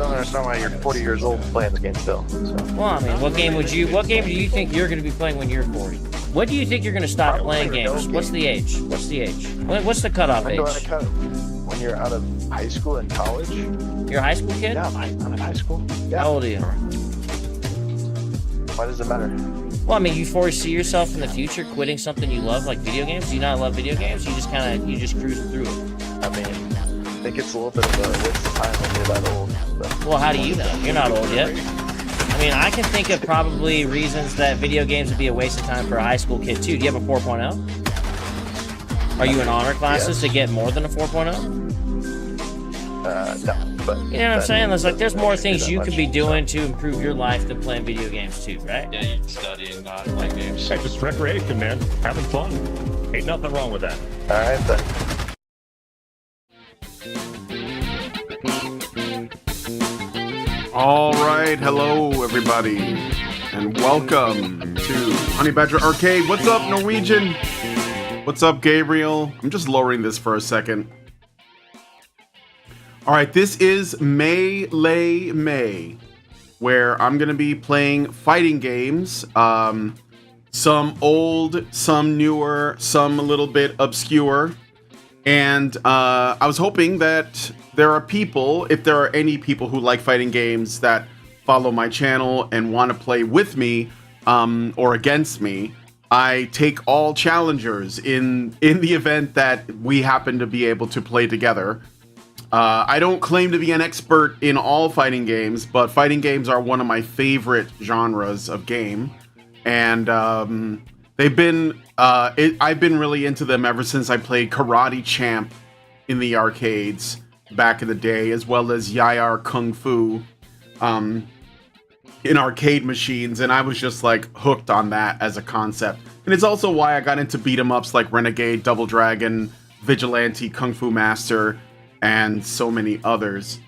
don't understand why you're 40 years old playing the game still. So. Well, I mean, what game do you think you're going to be playing when you're 40? When do you think you're going to stop playing games? What's the age? What's the cutoff age? When you're out of high school and college. You're a high school kid? Yeah, I'm in high school. Yeah. How old are you? Why does it matter? Well, I mean, you foresee yourself in the future quitting something you love, like video games? Do you not love video games? You just cruise through it. I mean, I think it's a little bit of a waste of time when you're that old. But. Well, how do you know? You're not old yet. I mean, I can think of probably reasons that video games would be a waste of time for a high school kid, too. Do you have a 4.0? Are you in honor classes to get more than a 4.0? No, but... You know what I'm saying? There's more things you could be doing to improve your life than playing video games, too, right? Yeah, you can study and not play games. Hey, just recreation, man. Having fun. Ain't nothing wrong with that. All right, then. All right, hello everybody, and welcome to Honey Badger Arcade. What's up, Norwegian? What's up, Gabriel? I'm just lowering this for a second. All right, this is Melee May, where I'm gonna be playing fighting games. Some old, some newer, some a little bit obscure. And I was hoping that there are people, if there are any people who like fighting games that follow my channel and want to play with me or against me, I take all challengers in the event that we happen to be able to play together. I don't claim to be an expert in all fighting games, but fighting games are one of my favorite genres of game. And they've been, I've been really into them ever since I played Karate Champ in the arcades back in the day, as well as Yayar Kung Fu in arcade machines, and I was just like hooked on that as a concept. And it's also why I got into beat 'em ups like Renegade, Double Dragon, Vigilante, Kung Fu Master, and so many others.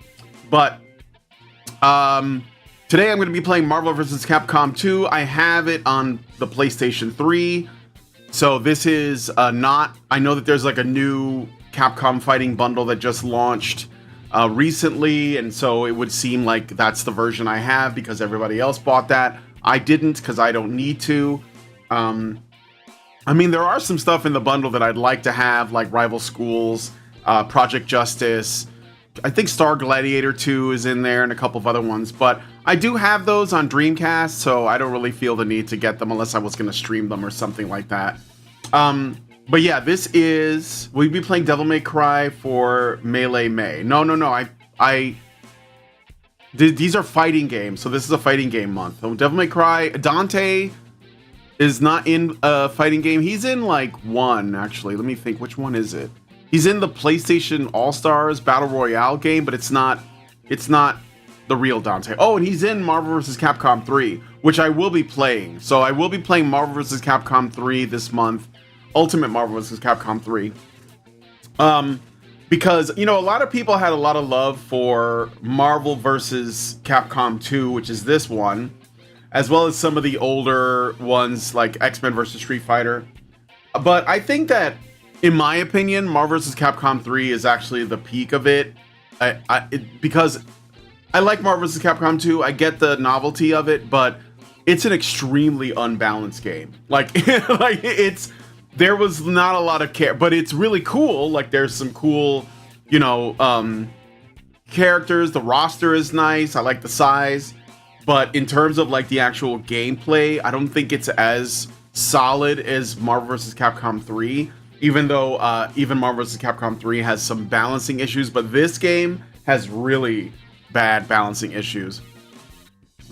But today I'm going to be playing Marvel vs. Capcom 2. I have it on the PlayStation 3. So this is not... I know that there's like a new Capcom fighting bundle that just launched recently. And so it would seem like that's the version I have because everybody else bought that. I didn't because I don't need to. I mean, there are some stuff in the bundle that I'd like to have, like Rival Schools, Project Justice. I think Star Gladiator 2 is in there and a couple of other ones, but I do have those on Dreamcast, so I don't really feel the need to get them unless I was going to stream them or something like that. But yeah, this is... We'll be playing Devil May Cry for Melee May. No. These are fighting games, so this is a fighting game month. So Devil May Cry... Dante is not in a fighting game. He's in, like, one, actually. Let me think. Which one is it? He's in the PlayStation All-Stars Battle Royale game, but it's not the real Dante. Oh, and he's in Marvel vs. Capcom 3, which I will be playing. So I will be playing Marvel vs. Capcom 3 this month. Ultimate Marvel vs. Capcom 3. Because, you know, a lot of people had a lot of love for Marvel vs. Capcom 2, which is this one, as well as some of the older ones like X-Men vs. Street Fighter. But I think that, in my opinion, Marvel vs. Capcom 3 is actually the peak of it. Because I like Marvel vs. Capcom 2, I get the novelty of it, but it's an extremely unbalanced game. Like, there was not a lot of care, but it's really cool. Like, there's some cool, you know, characters. The roster is nice. I like the size. But in terms of, like, the actual gameplay, I don't think it's as solid as Marvel vs. Capcom 3. Even though even Marvel vs. Capcom 3 has some balancing issues, but this game has really bad balancing issues.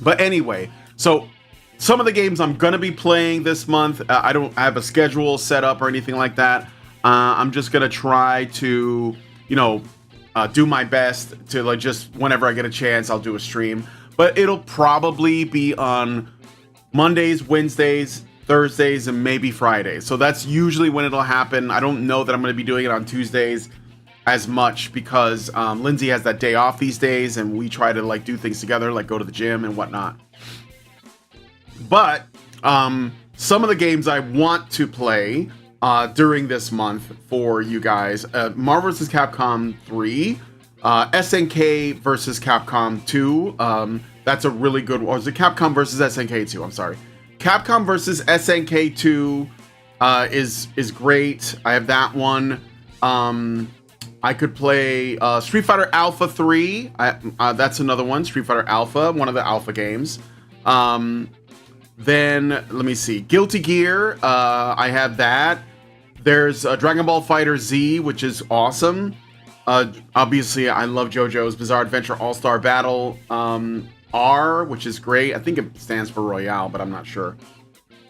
But anyway, so some of the games I'm gonna be playing this month, I don't have a schedule set up or anything like that. I'm just gonna try to, you know, do my best to, like, just whenever I get a chance, I'll do a stream. But it'll probably be on Mondays, Wednesdays, Thursdays, and maybe Fridays. So that's usually when it'll happen. I don't know that I'm going to be doing it on Tuesdays as much because Lindsay has that day off these days, and we try to, like, do things together, like go to the gym and whatnot. But some of the games I want to play during this month for you guys, Marvel vs. Capcom 3. SNK versus Capcom 2. That's a really good one. Or is it Capcom versus SNK 2? I'm sorry. Capcom versus SNK 2 is great. I have that one. I could play Street Fighter Alpha 3. That's another one. Street Fighter Alpha, one of the Alpha games. Then, let me see. Guilty Gear, I have that. There's Dragon Ball Fighter Z, which is awesome. Obviously, I love JoJo's Bizarre Adventure All-Star Battle R, which is great. I think it stands for Royale, but I'm not sure.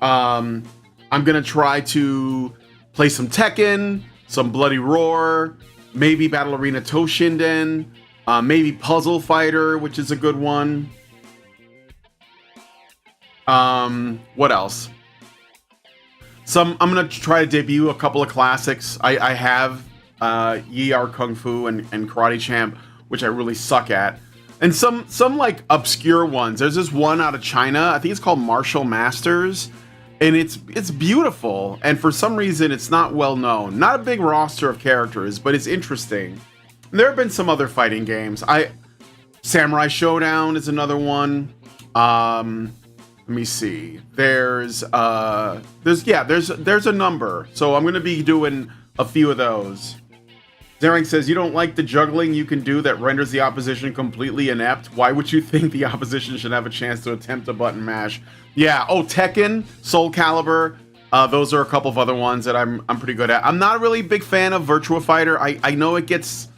I'm going to try to play some Tekken, some Bloody Roar, maybe Battle Arena Toshinden, maybe Puzzle Fighter, which is a good one. What else? I'm gonna try to debut a couple of classics. I have Yi Are Kung Fu and Karate Champ, which I really suck at, and some like obscure ones. There's this one out of China. I think it's called Martial Masters, and it's beautiful. And for some reason, it's not well known. Not a big roster of characters, but it's interesting. And there have been some other fighting games. Samurai Showdown is another one. Let me see. There's a number. So I'm going to be doing a few of those. Zering says, you don't like the juggling you can do that renders the opposition completely inept. Why would you think the opposition should have a chance to attempt a button mash? Yeah. Oh, Tekken, Soul Calibur. Those are a couple of other ones that I'm pretty good at. I'm not a really big fan of Virtua Fighter. I know it gets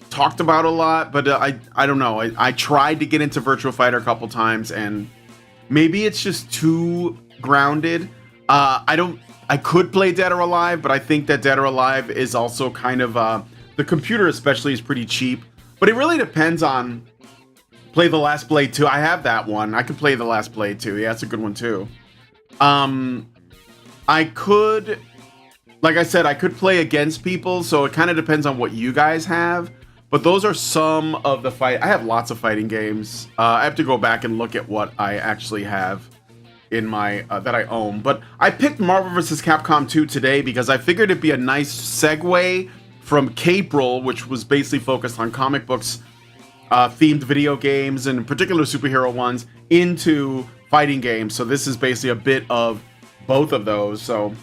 talked about a lot, but I don't know. I tried to get into Virtua Fighter a couple times, and maybe it's just too grounded. I could play Dead or Alive, but I think that Dead or Alive is also kind of the computer especially is pretty cheap. But it really depends on Play the Last Blade 2. I have that one. I could play The Last Blade 2. Yeah, that's a good one too. I could, like I said, I could play against people, so it kind of depends on what you guys have. But those are some of the I have lots of fighting games. I have to go back and look at what I actually have in my that I own. But I picked Marvel vs. Capcom 2 today because I figured it'd be a nice segue from Capril, which was basically focused on comic books, themed video games, and in particular superhero ones, into fighting games. So this is basically a bit of both of those. So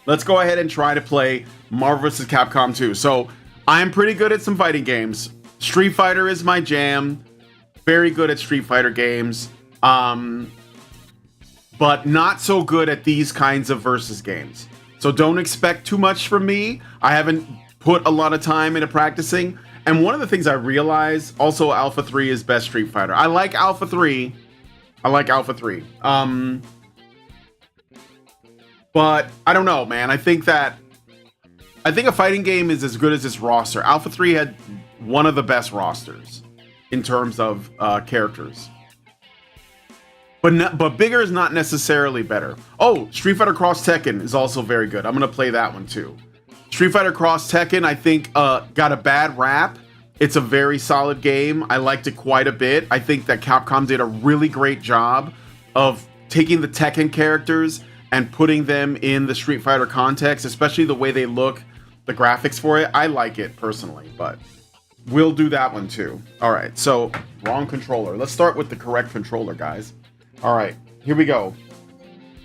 let's go ahead and try to play Marvel vs. Capcom 2. So I'm pretty good at some fighting games. Street Fighter is my jam. Very good at Street Fighter games. But not so good at these kinds of versus games. So don't expect too much from me. I haven't put a lot of time into practicing. And one of the things I realized, also Alpha 3 is best Street Fighter. I like Alpha 3. But I don't know, man. I think a fighting game is as good as its roster. Alpha 3 had one of the best rosters in terms of characters. But bigger is not necessarily better. Oh, Street Fighter Cross Tekken is also very good. I'm going to play that one too. Street Fighter Cross Tekken, I think, got a bad rap. It's a very solid game. I liked it quite a bit. I think that Capcom did a really great job of taking the Tekken characters and putting them in the Street Fighter context, especially the way they look, the graphics for it. I like it personally, but we'll do that one too. All right, so wrong controller. Let's start with the correct controller, guys. All right, here we go.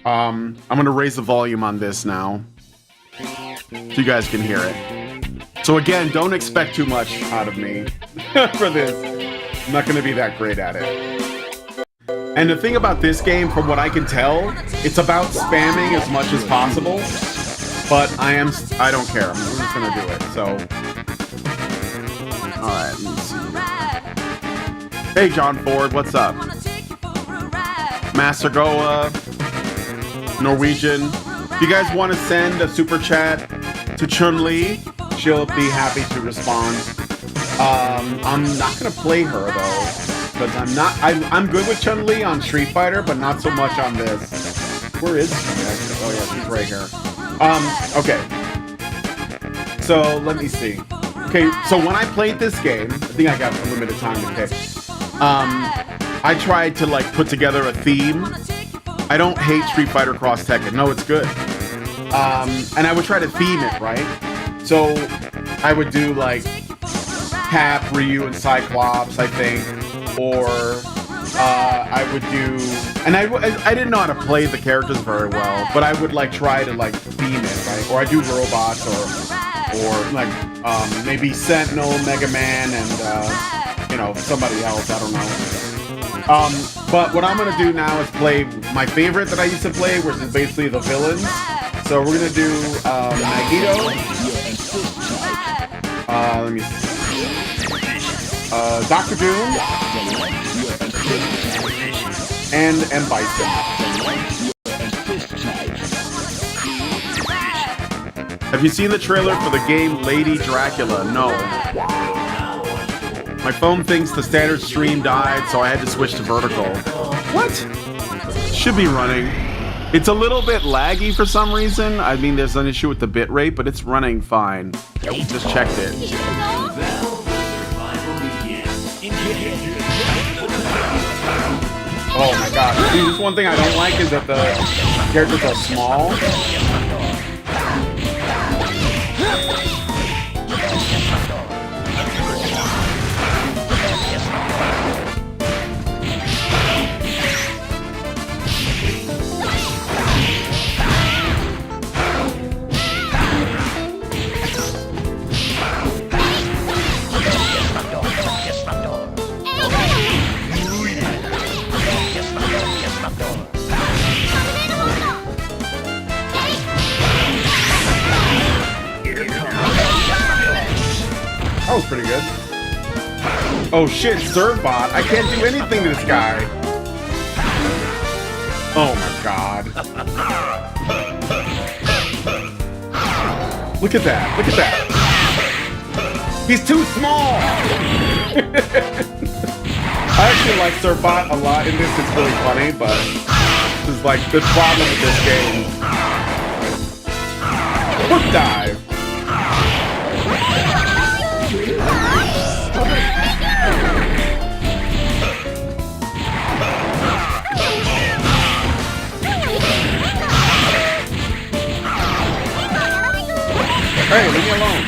I'm gonna raise the volume on this now, so you guys can hear it. So again, don't expect too much out of me for this. I'm not gonna be that great at it. And the thing about this game, from what I can tell, it's about spamming as much as possible. But I don't care. I'm just gonna do it. So, all right. Let me see. Hey, John Ford, what's up? Master Goa, Norwegian. If you guys want to send a super chat to Chun-Li, she'll be happy to respond. I'm not gonna play her though, because I'm good with Chun-Li on Street Fighter, but not so much on this. Where is she? Oh yeah, she's right here. Okay. So let me see. Okay, so when I played this game, I think I got a limited time to pick. I tried to like put together a theme. I don't hate Street Fighter Cross Tekken. No, it's good. And I would try to theme it, right? So I would do like Cap, Ryu, and Cyclops, I think. Or I would do, and I didn't know how to play the characters very well, but I would like try to like theme it, right? Or I do robots, or like maybe Sentinel, Mega Man, and you know, somebody else. I don't know. But what I'm gonna do now is play my favorite that I used to play, which is basically the villains. So we're gonna do Magneto. Let me see. Dr. Doom. And Bison. Have you seen the trailer for the game Lady Dracula? No. My phone thinks the standard stream died, so I had to switch to vertical. What? Should be running. It's a little bit laggy for some reason. I mean, there's an issue with the bitrate, but it's running fine. Just checked it. Oh my god. See, this one thing I don't like is that the characters are small. That was pretty good. Oh shit, Servbot. I can't do anything to this guy. Oh my god. Look at that. Look at that. He's too small. I actually like Servbot a lot in this. It's really funny, but this is like the problem with this game. Hook dive. Hey, leave me alone.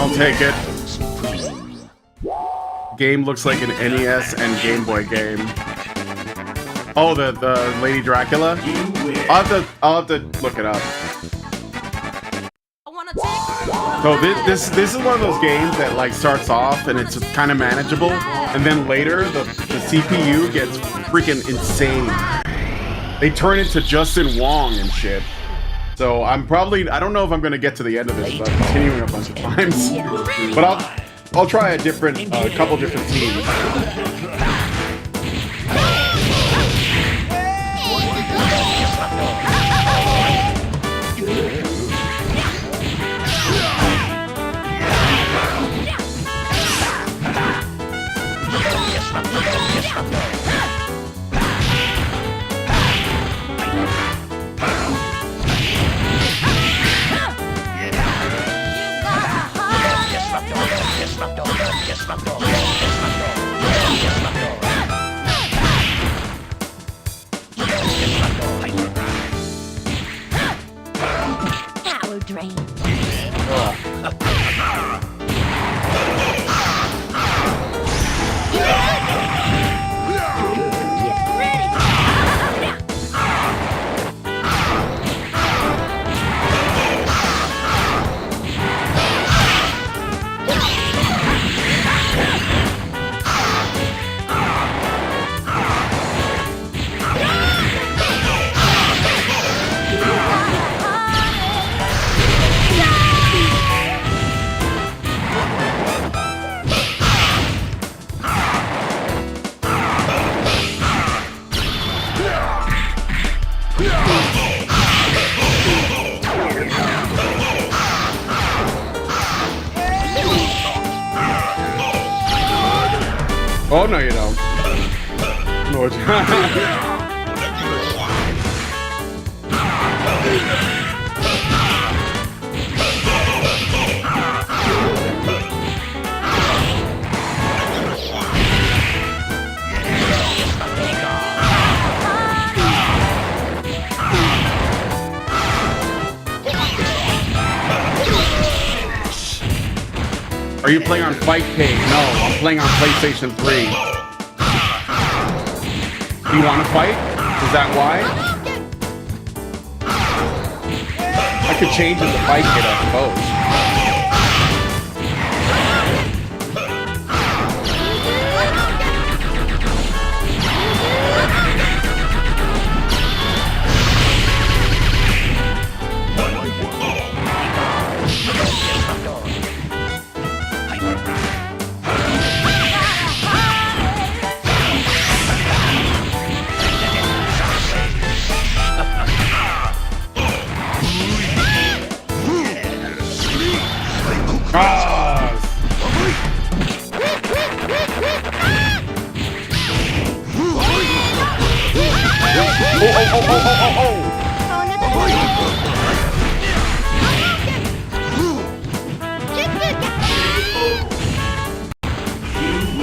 I'll take it. Game looks like an NES and Game Boy game. Oh, the Lady Dracula? I'll have to look it up. So this is one of those games that like starts off and it's kind of manageable, and then later the CPU gets freaking insane. They turn into Justin Wong and shit. So I don't know if I'm gonna get to the end of this, but I'm continuing a bunch of times. But I'll try a couple different teams. Power drain. Oh, no, you don't. No, it's Are you playing on Fight Pig? No, I'm playing on PlayStation 3. Do you want to fight? Is that why? I could change it to Fight Pig, I suppose.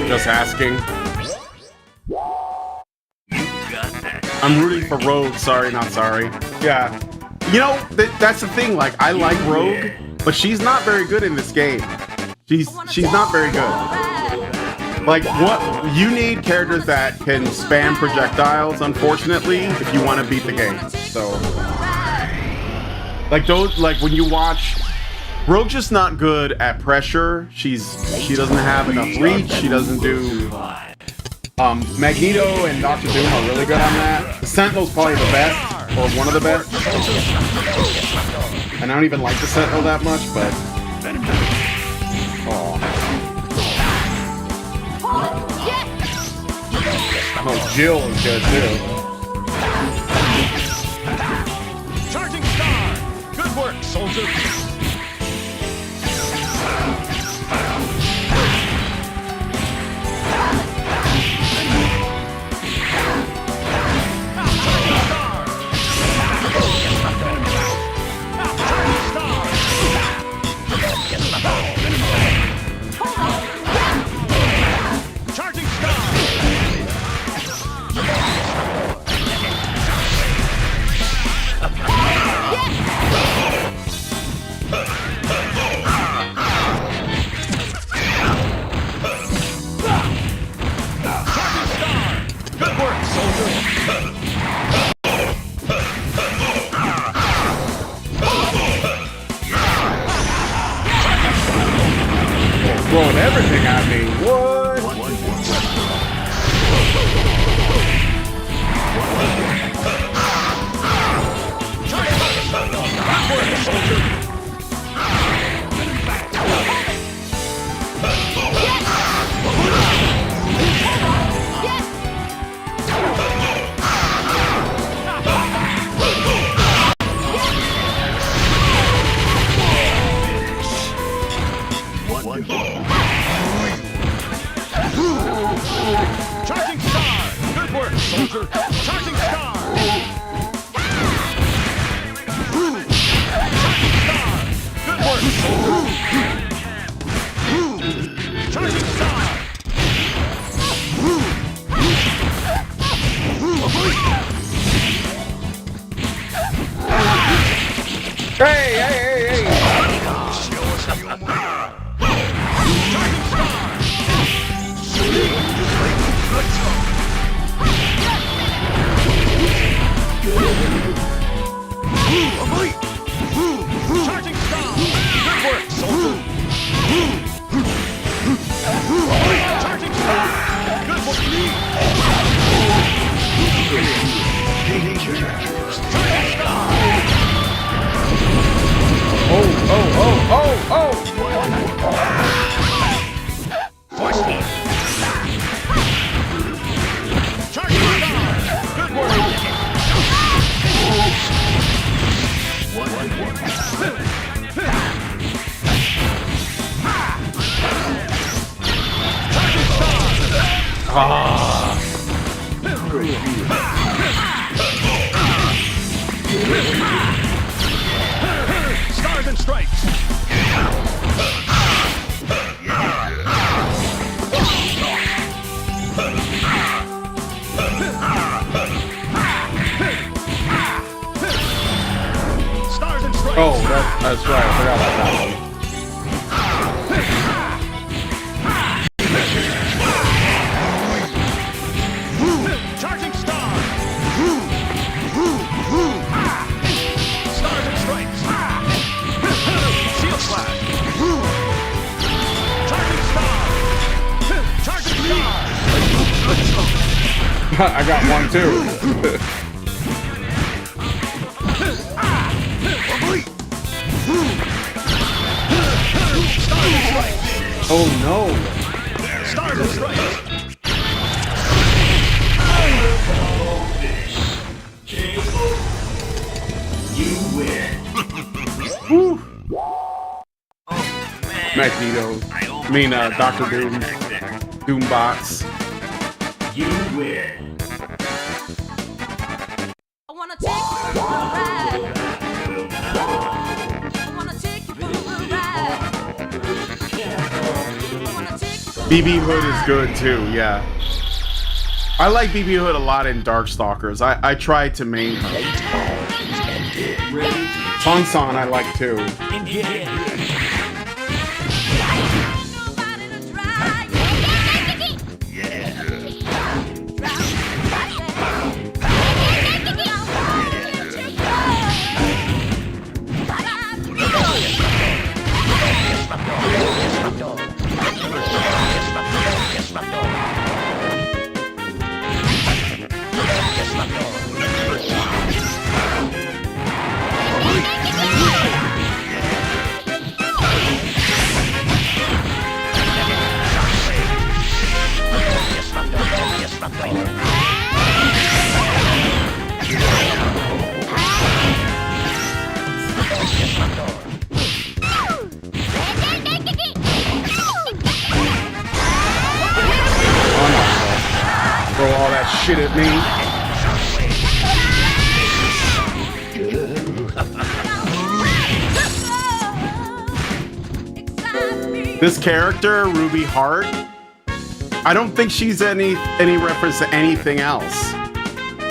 Just asking. I'm rooting for Rogue. Sorry, not sorry. Yeah. You know, that's the thing. Like, I like Rogue, but she's not very good in this game. She's not very good. Like, what you need characters that can spam projectiles, unfortunately, if you want to beat the game. So, like those, like when you watch, Rogue's just not good at pressure. She doesn't have enough reach. She doesn't do. Magneto and Dr. Doom are really good on that. The Sentinel's probably the best, or one of the best. And I don't even like the Sentinel that much, but. Oh, Jill is good too. Charging star! Good work, soldier! Throwing everything at me. What? Charging star! Good work, soldier! Charging star! Charging star! Good work, soldier! Charging star! Hey! Charging star! Good work, soldier! Charging star! Good work! Oh! Charging star! Good work! Stars and stripes. Stars and stripes. Oh, that's right. I forgot about that one. Charging star. Stars and stripes. Shield slash. Charging star. Charging star. I got one too. Stars and stripes. Oh no. Stars and stripes. Magneto. I mean, Dr. Doom. Doombots. You win. I wanna take you for a ride. I wanna take you for a ride. I wanna take you for a BB Hood is good too, yeah. I like BB Hood a lot in Darkstalkers. I tried to main her. Sansan I like too. nobody to try. Throw all that shit at me. This character, Ruby Hart, I don't think she's any reference to anything else.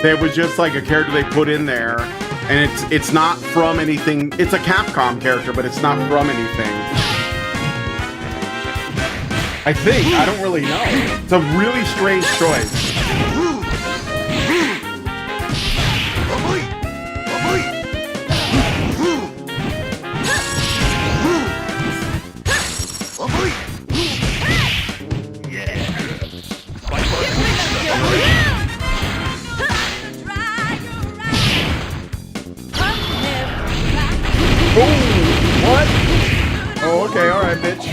There was just like a character they put in there, and it's not from anything. It's a Capcom character, but it's not from anything. I think. I don't really know. It's a really strange choice. What? Oh, okay, alright, bitch.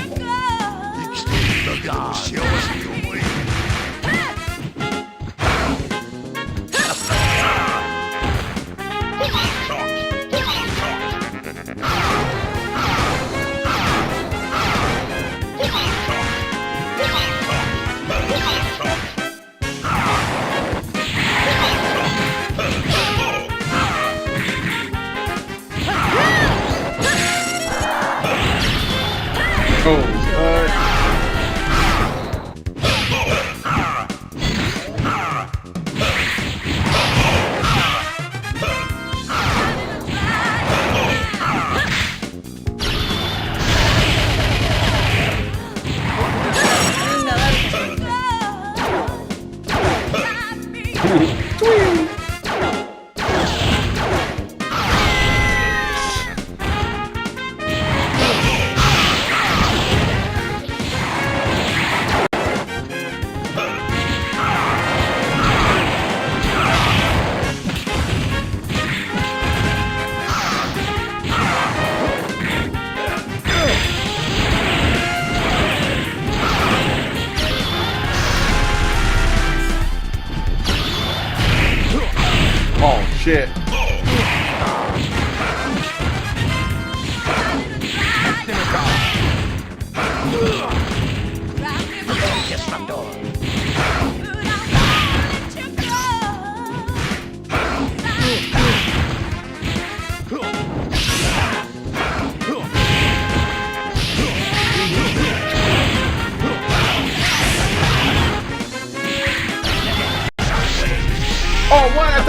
Shit.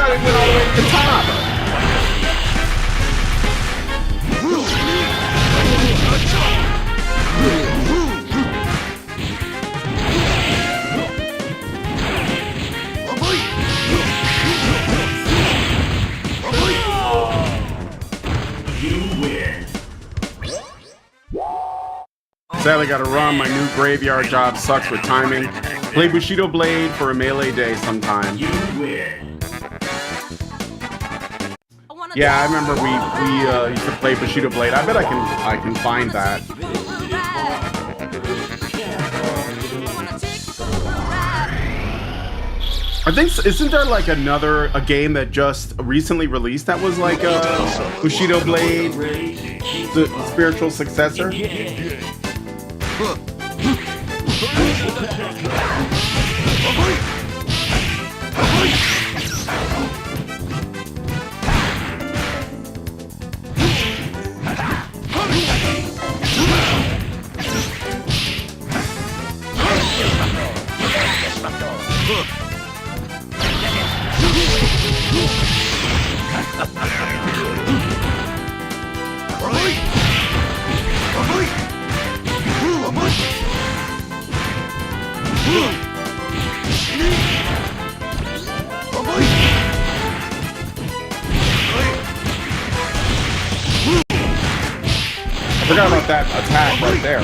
thought it went all the way to the top. Sadly, gotta run. My new graveyard job sucks with timing. Play Bushido Blade for a melee day sometime. Yeah, I remember we used to play Bushido Blade. I bet I can find that. I think, isn't there like a game that just recently released that was like Bushido Blade, the spiritual successor? I forgot about that attack right there.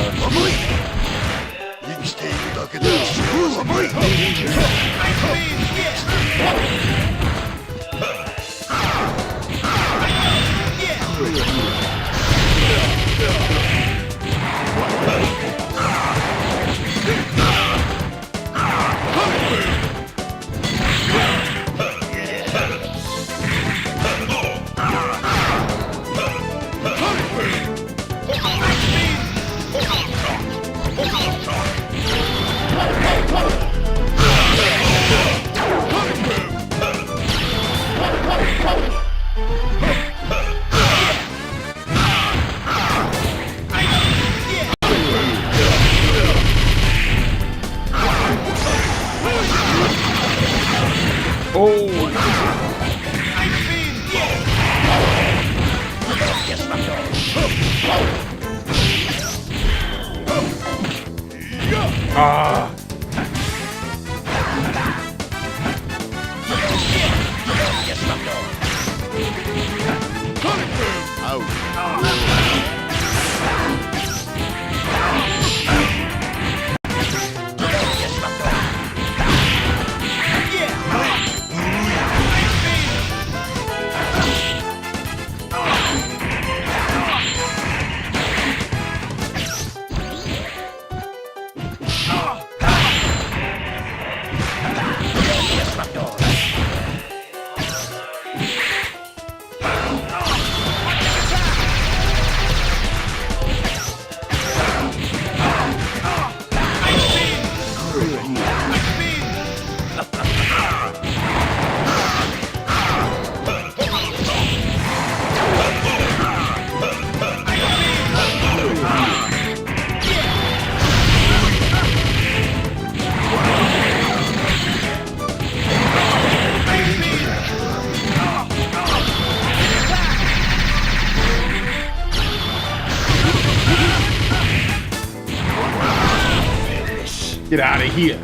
Get out of here.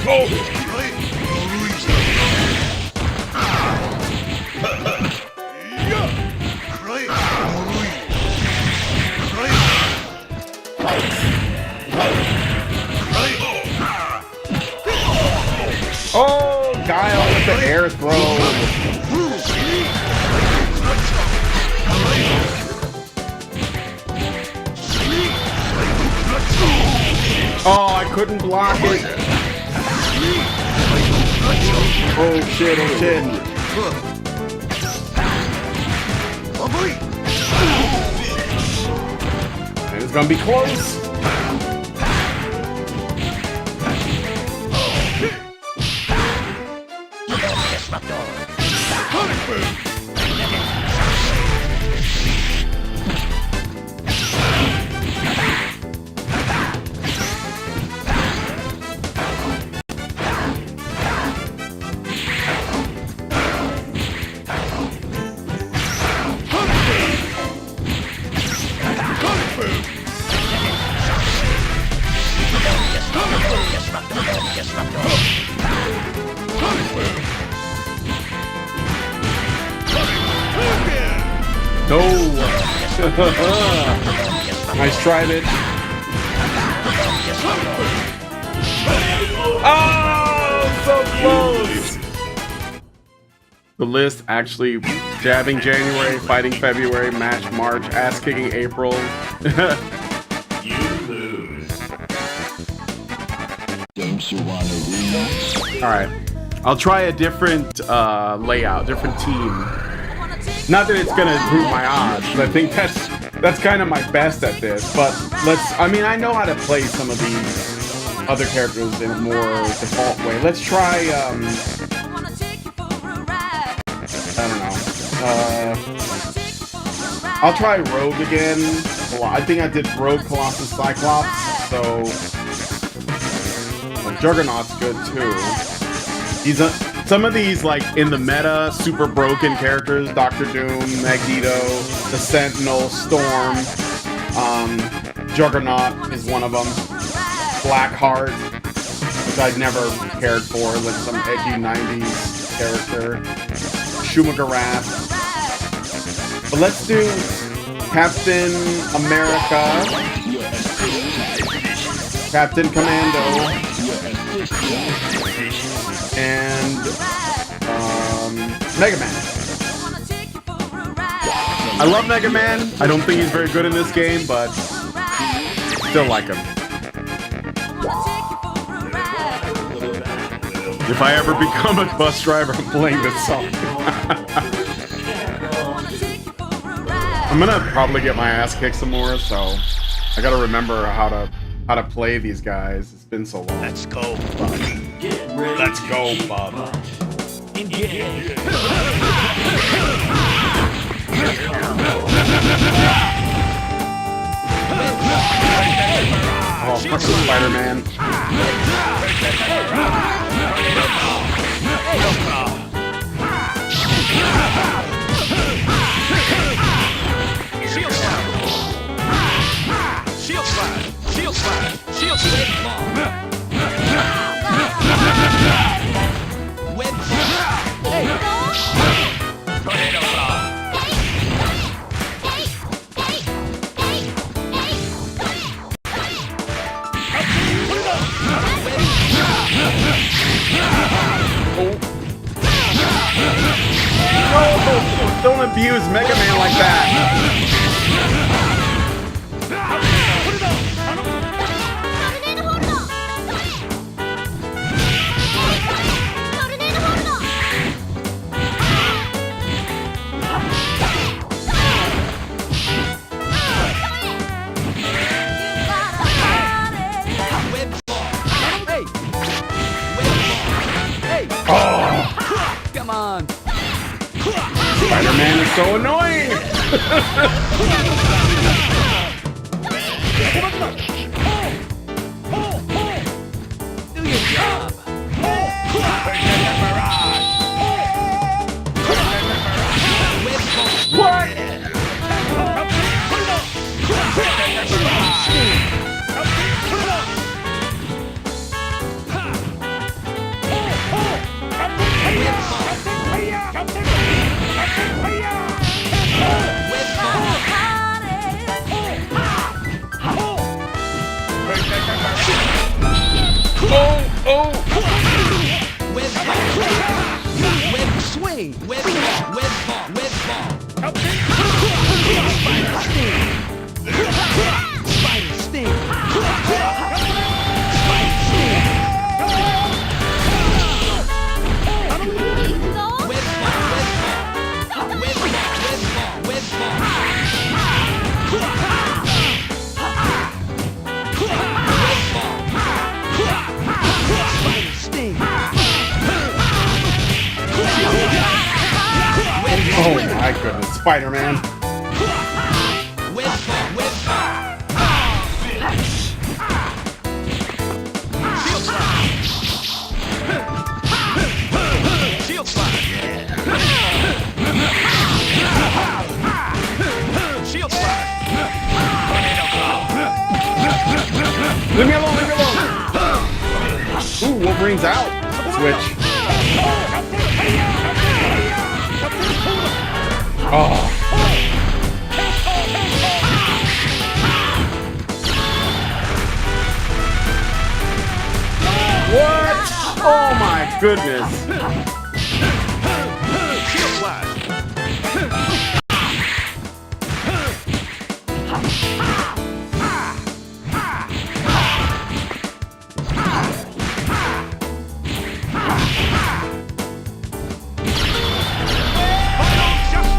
Oh. Oh, Guile with the air throw. Oh, I couldn't block it. Oh shit, oh shit. And it's gonna be close. No! Nice try, bitch. Oh, so close! The list actually jabbing January, fighting February, match March, ass kicking April. You lose. Alright. I'll try a different layout, different team. Not that it's gonna improve my odds, but I think that's kind of my best at this. But I mean, I know how to play some of these other characters in a more default way. Let's try, I don't know. I'll try Rogue again. I think I did Rogue, Colossus, Cyclops, so Juggernaut's good too. Some of these, like, in the meta, super broken characters, Doctor Doom, Magneto, the Sentinel, Storm, Juggernaut is one of them, Blackheart, which I'd never cared for, like some edgy 90s character, Shumagarath. But let's do Captain America, Captain Commando, and Mega Man. I love Mega Man. I don't think he's very good in this game, but still like him. If I ever become a bus driver, I'm playing this song. I'm gonna probably get my ass kicked some more, so I gotta remember how to play these guys. It's been so long. Let's go, bud. Let's go, bub. Oh, fuck Spider-Man. Shield slide. Shield slide. Shield slide. Shield slide. Web. Hey. Tornado claw. No, don't abuse Mega Man like that. Come on. Spider-Man is so annoying. Do your job. What? goodness, Spider-Man. Shield slide. Shield slide. Leave me alone, leave me alone. Ooh, Wolverine's out. Switch. Oh. What? Oh my goodness. Shield slide.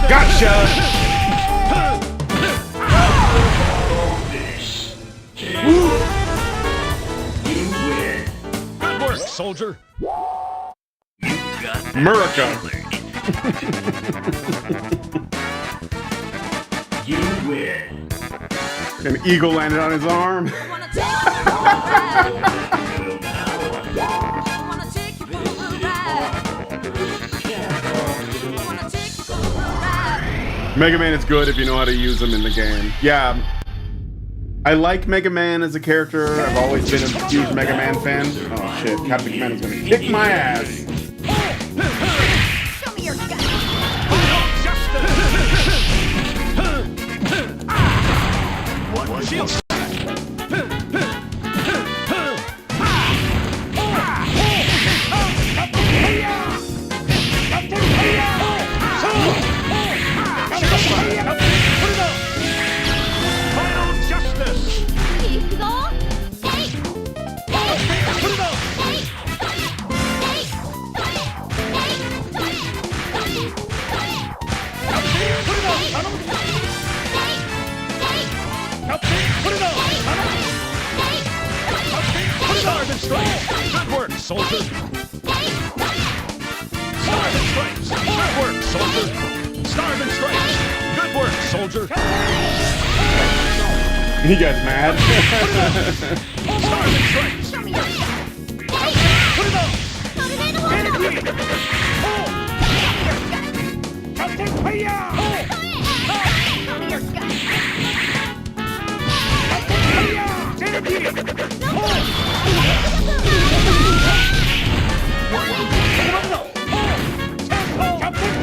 Gotcha. Good work, soldier. America. You win. An eagle landed on his arm. I wanna take you for a ride. I wanna take you for a ride. I wanna take you for a ride. Mega Man is good if you know how to use him in the game. Yeah. I like Mega Man as a character. I've always been a huge Mega Man fan. Oh shit, Captain Commando's gonna kick my ass. Show me your gun. Shield slide. Final justice. Starving stripes. Good work, soldier. Starving stripes. Good work, soldier. Starving stripes. Good work, soldier. You guys mad? Starving stripes. Put it on. Get it here. Captain Paya. Get it here. Captain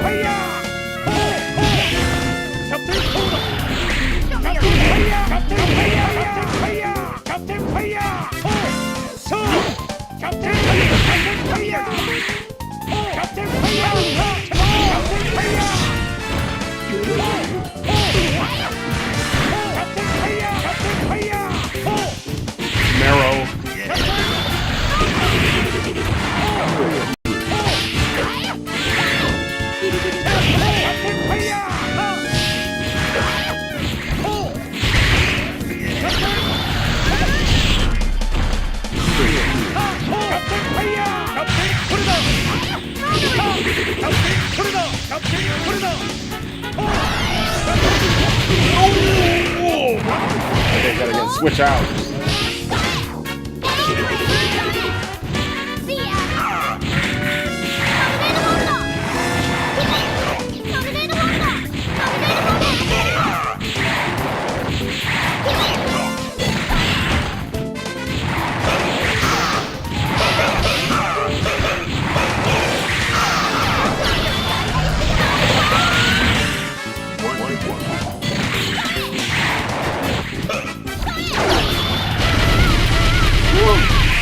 Paya. Captain Paya. Captain Paya. Captain Paya. Captain Paya. So, Captain Paya. Captain Paya. Captain Paya. Captain Paya. Captain Paya. Captain Paya. Marrow. Okay, gotta get switch out.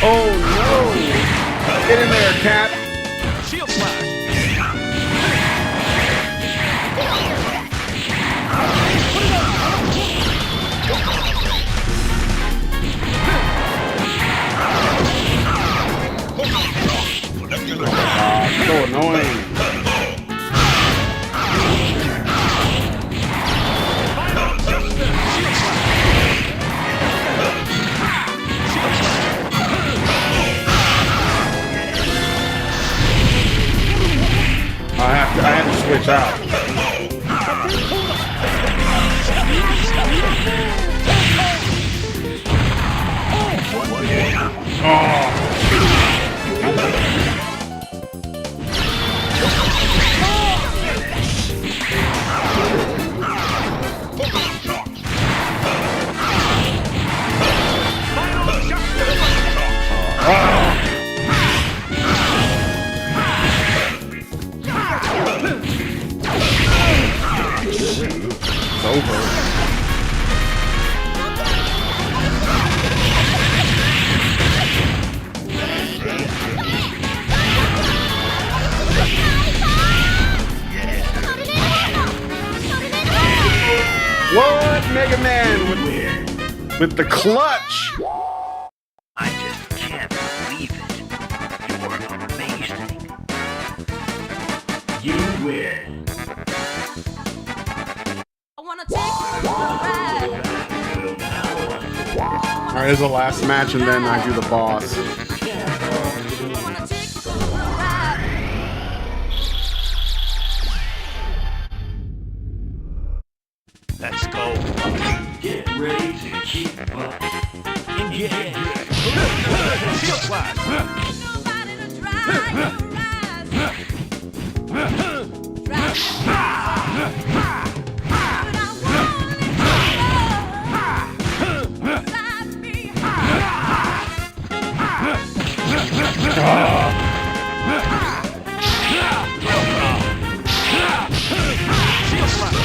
Oh no! Get in there, cat! Shield slash. So annoying. Final justice. Shield slash. Shield slash. I have to switch out. It's over. What? Mega Man with the clutch. I just can't believe it. You're amazing. You win. I wanna take you for a ride. All right, here's the last match, and then I do the boss. I wanna take you for a ride. Let's go. Get ready to keep up. Engage. Shield slash. Ain't nobody to drive you right. Drive you right. But I won't let you go. Drive me Shield slash.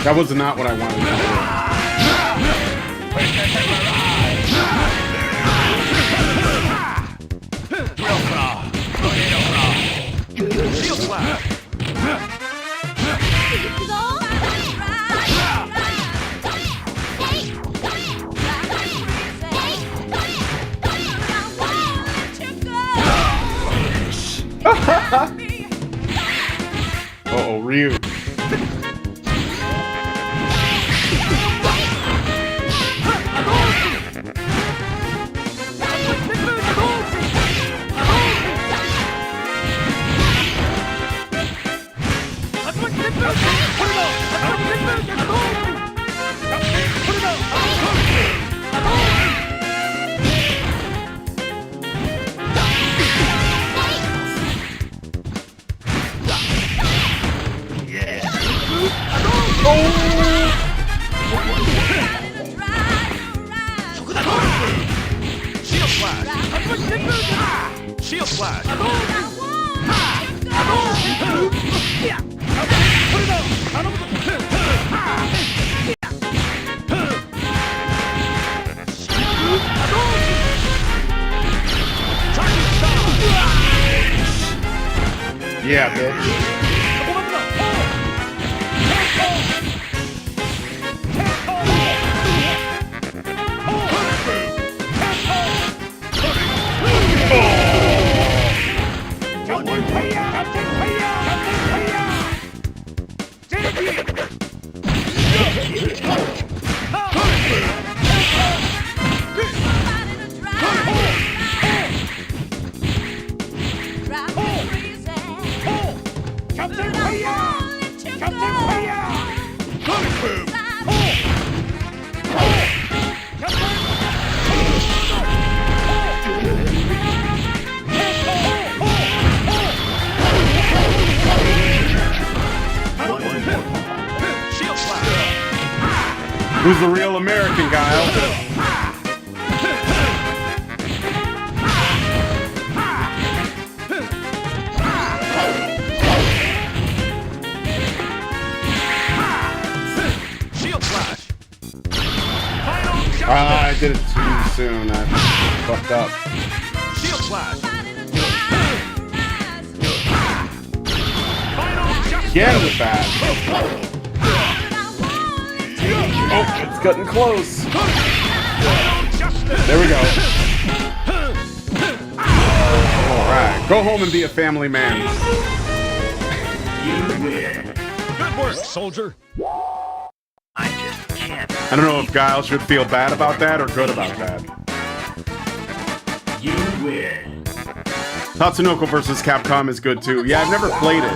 That was not what I wanted to Shield slash. Uh-oh, Ryu. Shield slash. Shield slash. Yeah, bitch. Who's the real American, Guile? Shield slash. I did it too soon. I fucked up. Shield slash. Again with that. Oh, it's getting close. There we go. Alright, go home and be a family man. Good work, soldier. I just can't. I don't know if Guile should feel bad about that or good about that. You win. Tatsunoko versus Capcom is good too. Yeah, I've never played it.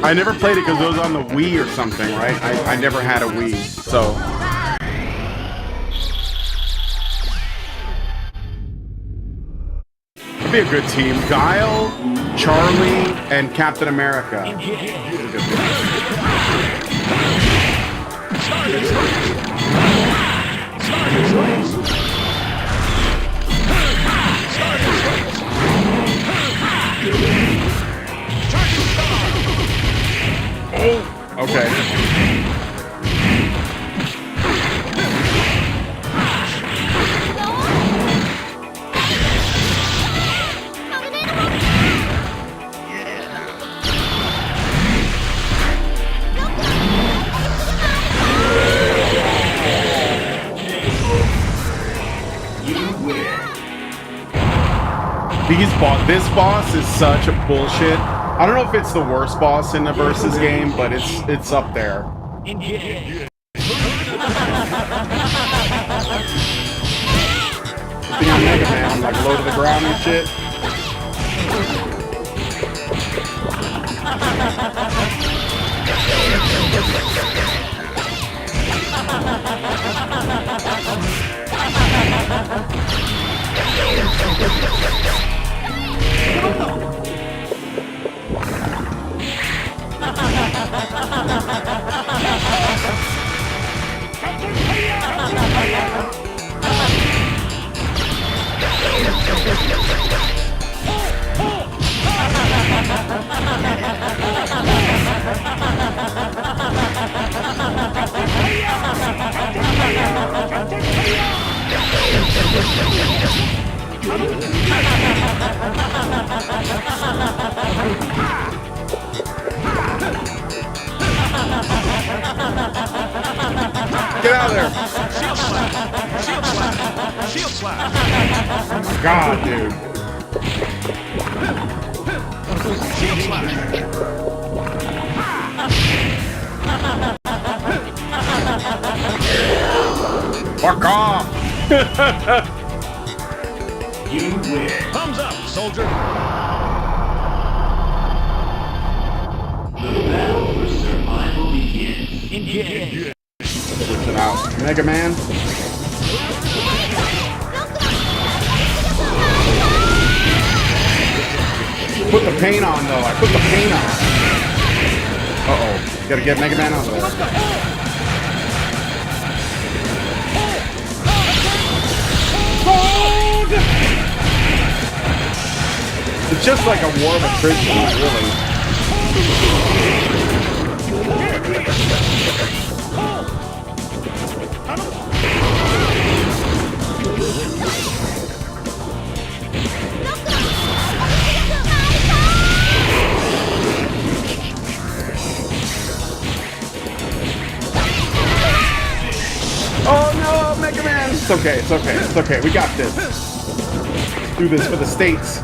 I never played it because it was on the Wii or something, right? I never had a Wii, so. It'd be a good team. Guile, Charlie, and Captain America. Okay. This boss is such a bullshit. I don't know if it's the worst boss in the Versus game, but it's up there. Being on Mega Man, like low to the ground and shit. Get out of there! Shield slap! Shield slap! Shield slap! Oh my god, dude. Shield slap! Fuck off! You win. Thumbs up, soldier! The battle for survival begins. Engage! Switch it out. Mega Man. Put the paint on though. I put the paint on. Uh-oh. Gotta get Mega Man out of there. It's just like a war of attrition, really. Oh no, Mega Man! It's okay, it's okay, it's okay. We got this. Let's do this for the States.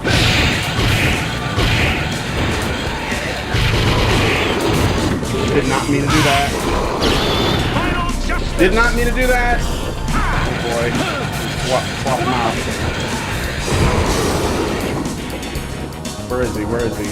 Did not mean to do that. Did not mean to do that. Oh boy. Swap him out. Where is he? Where is he?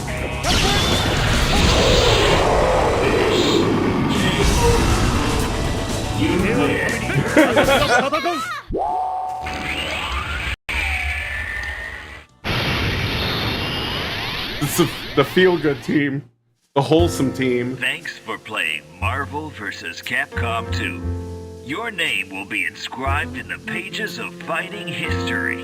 It's the feel-good team. The wholesome team. Thanks for playing Marvel vs. Capcom 2. Your name will be inscribed in the pages of fighting history.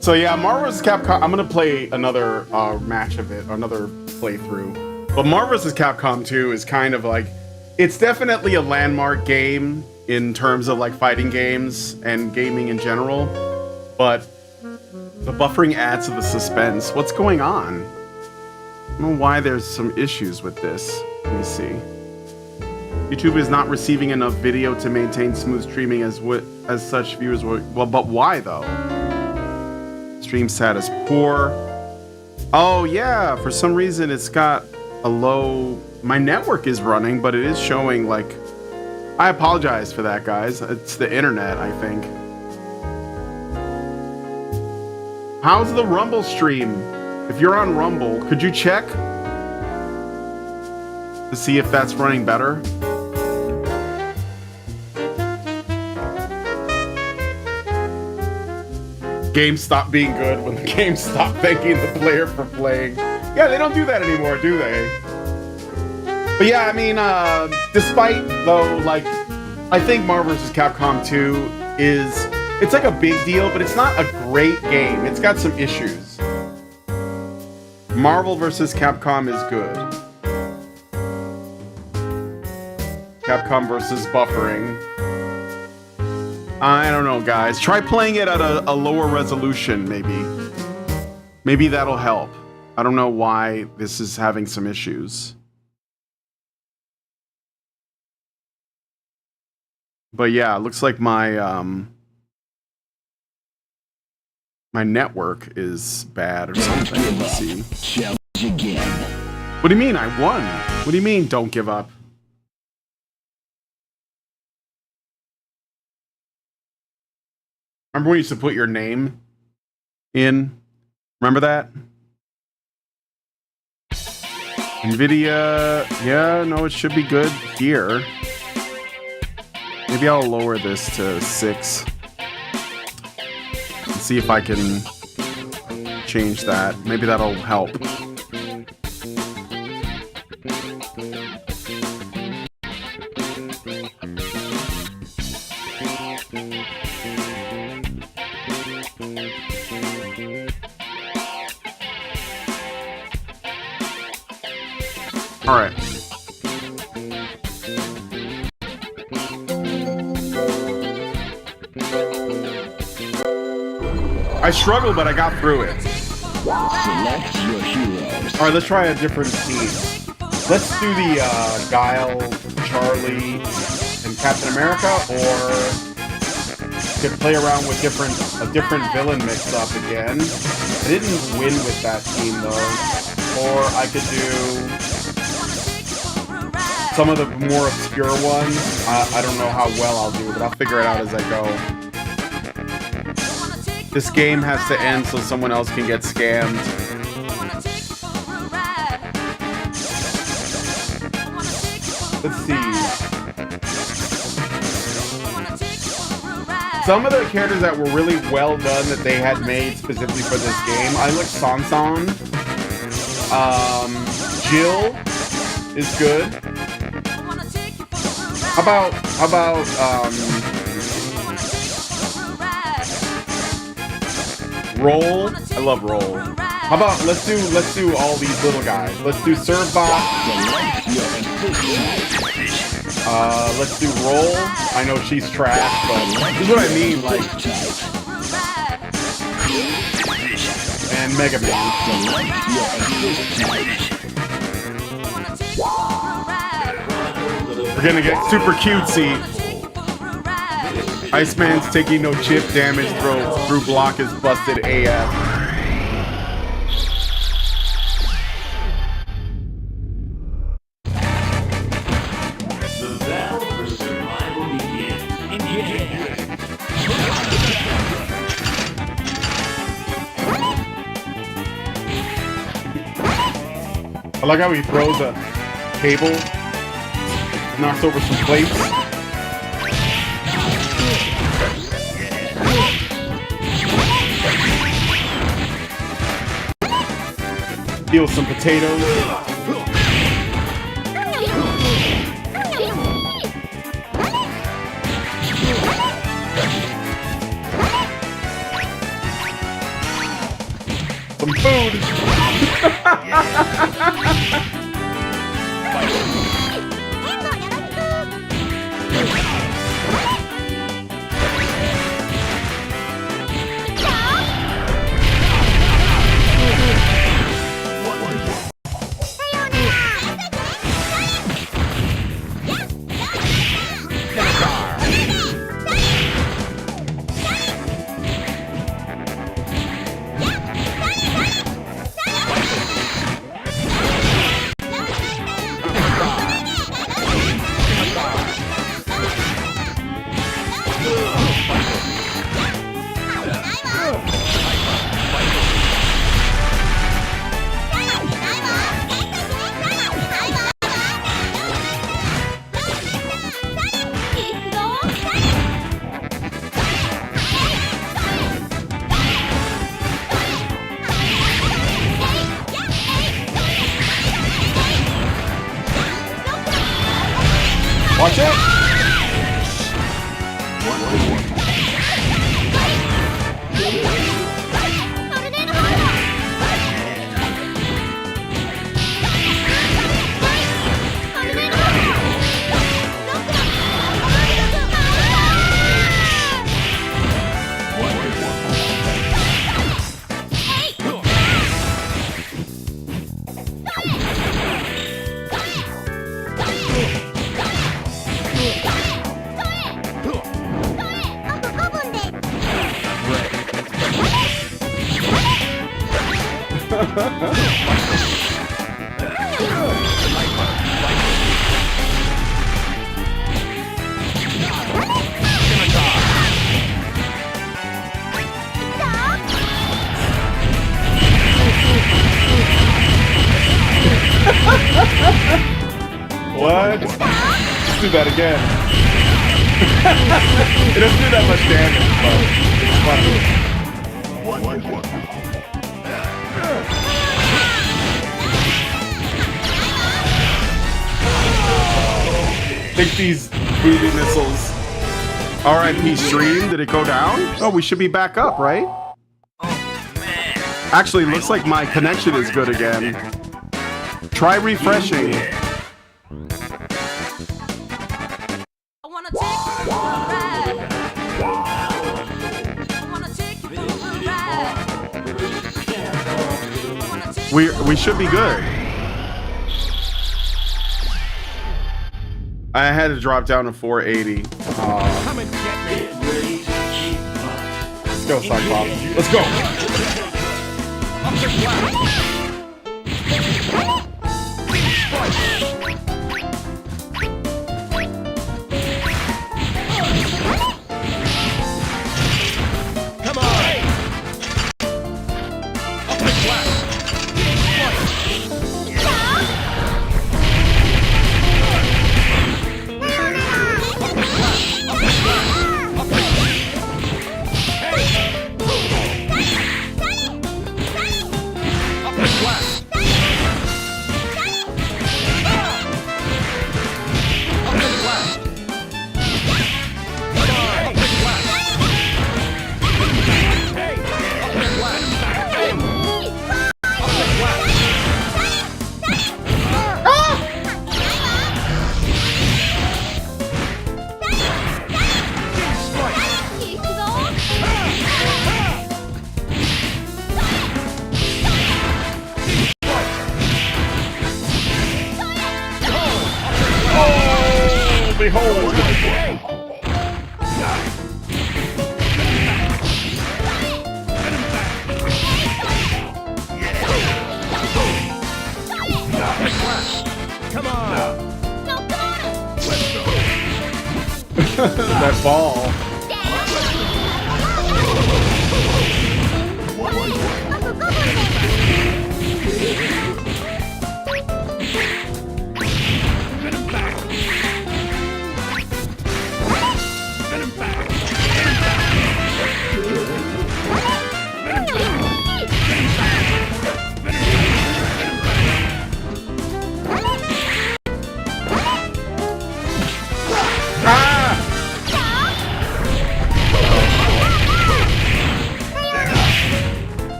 So yeah, Marvel vs. Capcom. I'm gonna play another match of it, another playthrough. But Marvel vs. Capcom 2 is kind of like, it's definitely a landmark game in terms of like fighting games and gaming in general. But the buffering adds to the suspense. What's going on? I don't know why there's some issues with this. Let me see. YouTube is not receiving enough video to maintain smooth streaming as such viewers will. Well, but why though? Stream status poor. Oh yeah, for some reason it's got a low. My network is running, but it is showing like. I apologize for that, guys. It's the internet, I think. How's the Rumble stream? If you're on Rumble, could you check to see if that's running better? Games stop being good when the game stop thanking the player for playing. Yeah, they don't do that anymore, do they? But yeah, I mean, despite though, like, I think Marvel vs. Capcom 2 it's like a big deal, but it's not a great game. It's got some issues. Marvel vs. Capcom is good. Capcom versus buffering. I don't know, guys. Try playing it at a lower resolution, maybe. Maybe that'll help. I don't know why this is having some issues. But yeah, it looks like my my network is bad or something. Let's see. What do you mean I won? What do you mean don't give up? Remember when you used to put your name in? Remember that? NVIDIA, yeah, no, it should be good here. Maybe I'll lower this to 6. And see if I can change that. Maybe that'll help. All right. I struggled, but I got through it. Select your heroes. All right, let's try a different team. Let's do the Guile, Charlie, and Captain America, or could play around with a different villain mix-up again. I didn't win with that team though. Or I could do some of the more obscure ones. I don't know how well I'll do, but I'll figure it out as I go. This game has to end so someone else can get scammed. Let's see. Some of the characters that were really well done that they had made specifically for this game. I like Sansan. Jill is good. How about Roll? I love Roll. How about let's do all these little guys. Let's do Servbot. Let's do Roll. I know she's trash, but this is what I mean, like. And Mega Man. We're gonna get super cutesy. Iceman's taking no chip damage through block is busted AF. The battle for survival begins. I like how he throws a cable, knocks over some plates. Steal some potatoes. Some food. Watch it. What? Let's do that again. It doesn't do that much damage, but it's funny. Take these booty missiles. RIP stream, did it go down? Oh, we should be back up, right? Actually, looks like my connection is good again. Try refreshing. We should be good. I had to drop down to 480. Come and get me. Let's go, Cyclops. Let's go. Up the flat. Come on. Up the flat. Behold! Come on! That ball.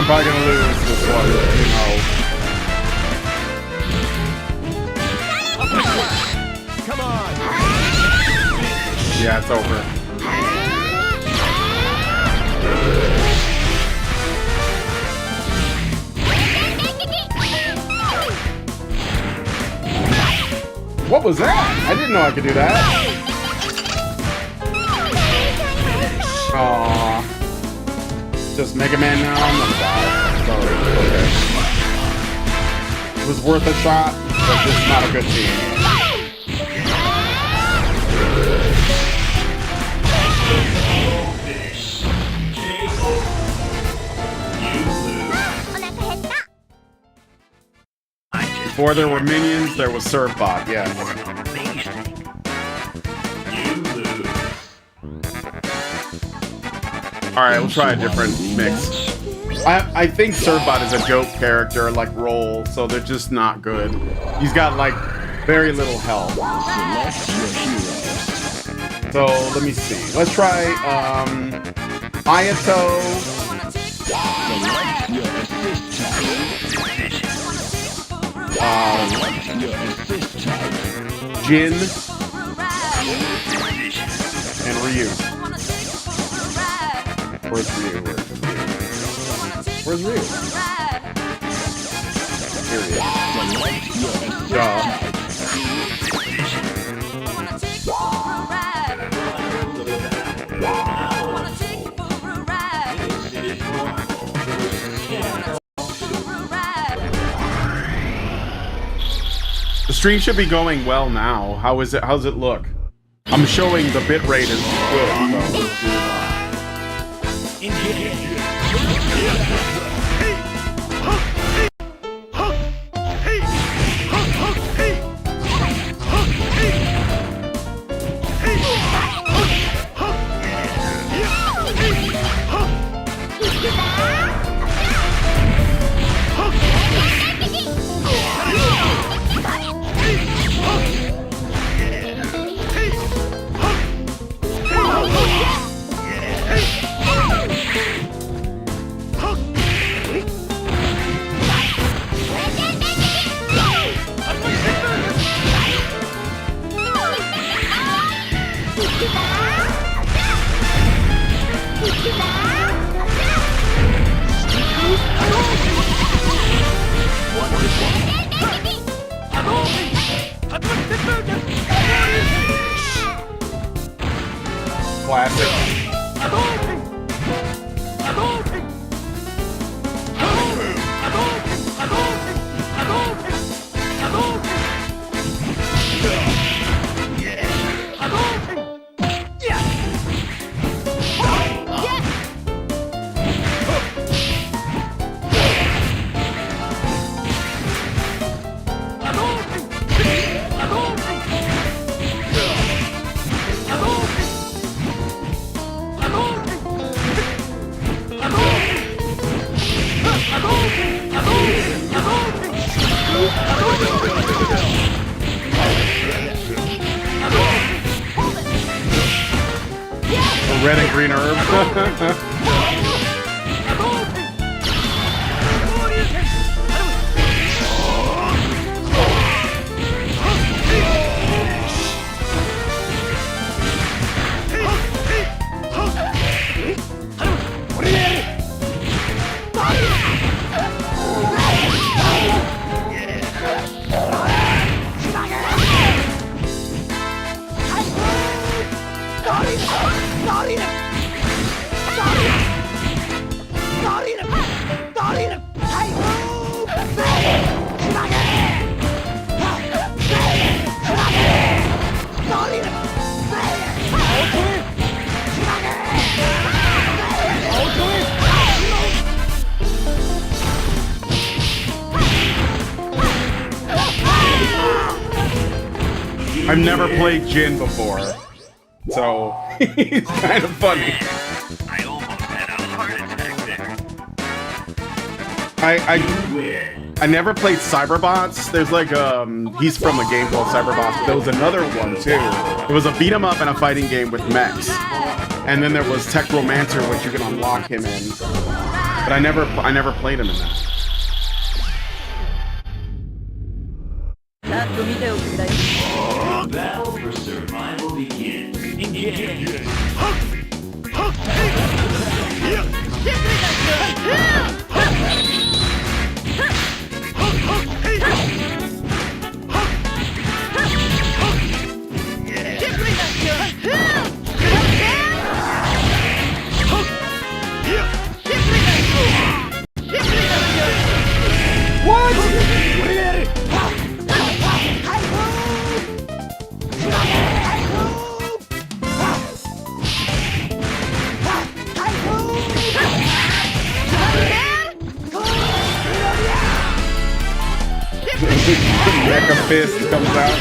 Probably gonna lose this one, you know. Come on! Yeah, it's over. What was that? I didn't know I could do that. Aww. Just Mega Man now? I'm gonna die. Sorry. Okay. It was worth a shot, but this is not a good team. Before there were minions, there was Surfbot, yeah. Alright, we'll try a different mix. I think Surfbot is a joke character, like Roll, so they're just not good. He's got, like, very little health. So, let me see. Let's try, Ayato. Jin. And Ryu. Where's Ryu? Where's Ryu? Here he is. Duh. The stream should be going well now. How is it? How's it look? I'm showing the bitrate is good. Classic. Red and green herbs. I've never played Jin before, so he's kind of funny. I almost had a heart attack there. I never played Cyberbots. There's like he's from a game called Cyberbots, but there was another one too. It was a beat 'em up and a fighting game with mechs, and then there was Tech Romancer, which you can unlock him in. But I never played him in that. Battle for survival begins. Engage. Mecha fist comes out.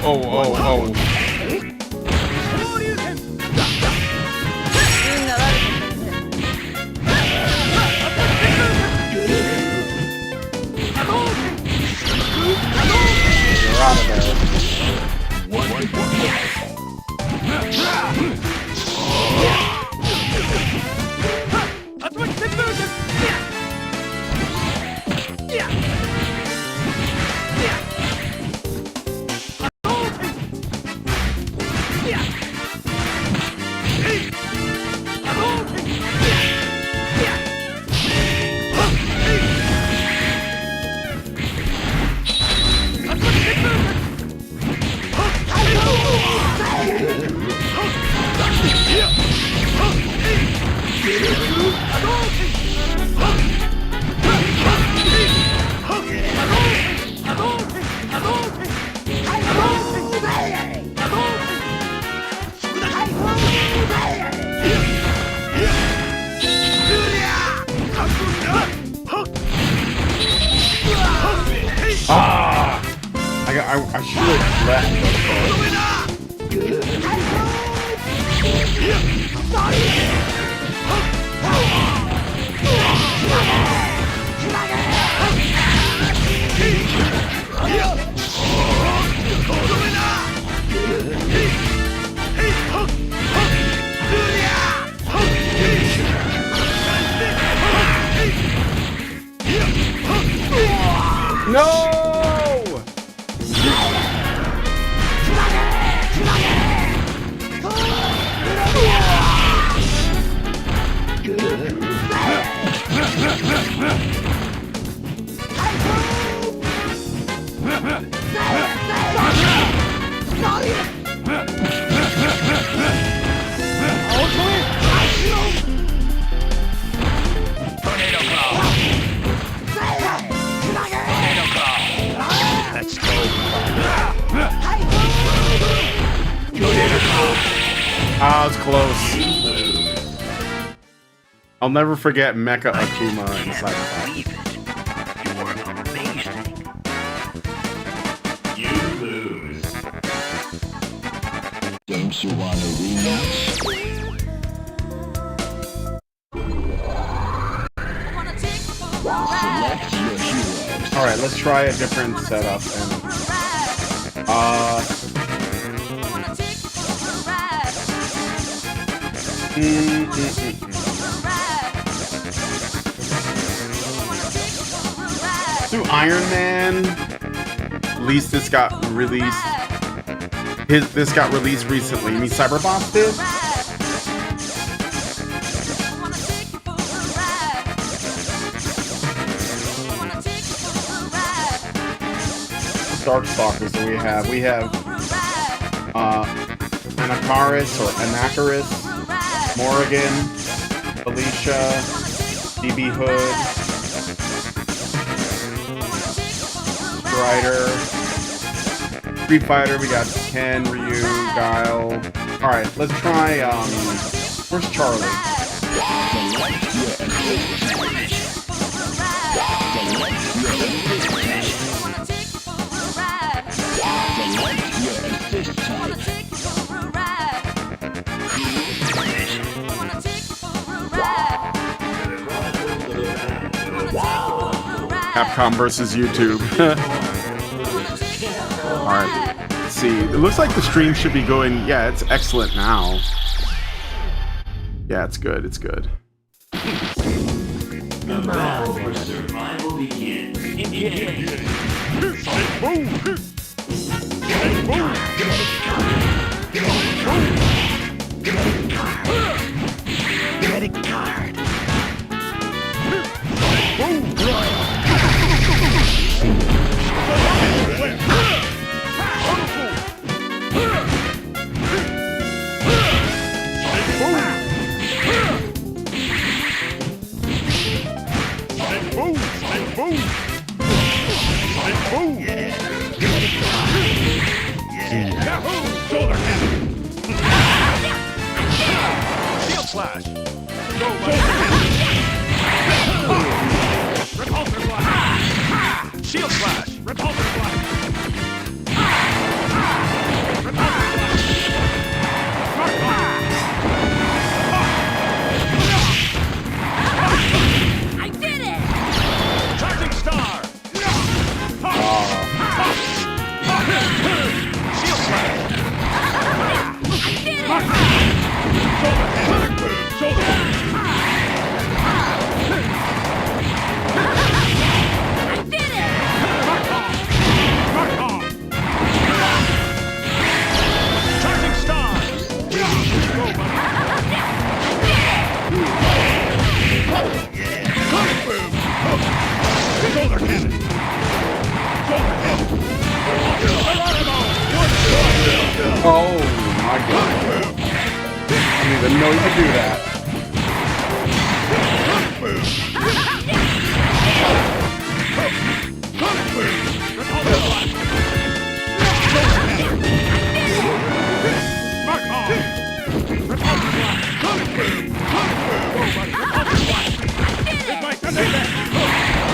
Oh. You're out of there. I should have No! Ah, it's close. I'll never forget Mecha Akuma in Cyberpunk. You lose. Don't you want a rematch? Select your heroes. Alright, let's try a different setup Do Iron Man. At least this got released. This got released recently. You mean Cyberboss did? Darkstalkers that we have. We have Anakaris or Anakaris, Morrigan, Alicia, DB Hood, Strider, Street Fighter. We got Ken, Ryu, Guile. All right, let's try. Where's Charlie? Capcom versus YouTube. Alright, let's see. It looks like the stream should be going. Yeah, it's excellent now. Yeah, it's good. It's good. The battle for survival begins. Credit card. Yahoo! Yahoo! Shoulder cannon! Shield slash! Go, buddy! Repulsor flash! Shield slash! Repulsor flash! Repulsor flash! Smart bomb! I did it! Charging star! Shield slash! Shoulder cannon! Shoulder cannon! I did it! Smart bomb! Charging star! Go, buddy! Sonic boom! Shoulder cannon! Shoulder cannon! Oh my god. I didn't even know you could do that.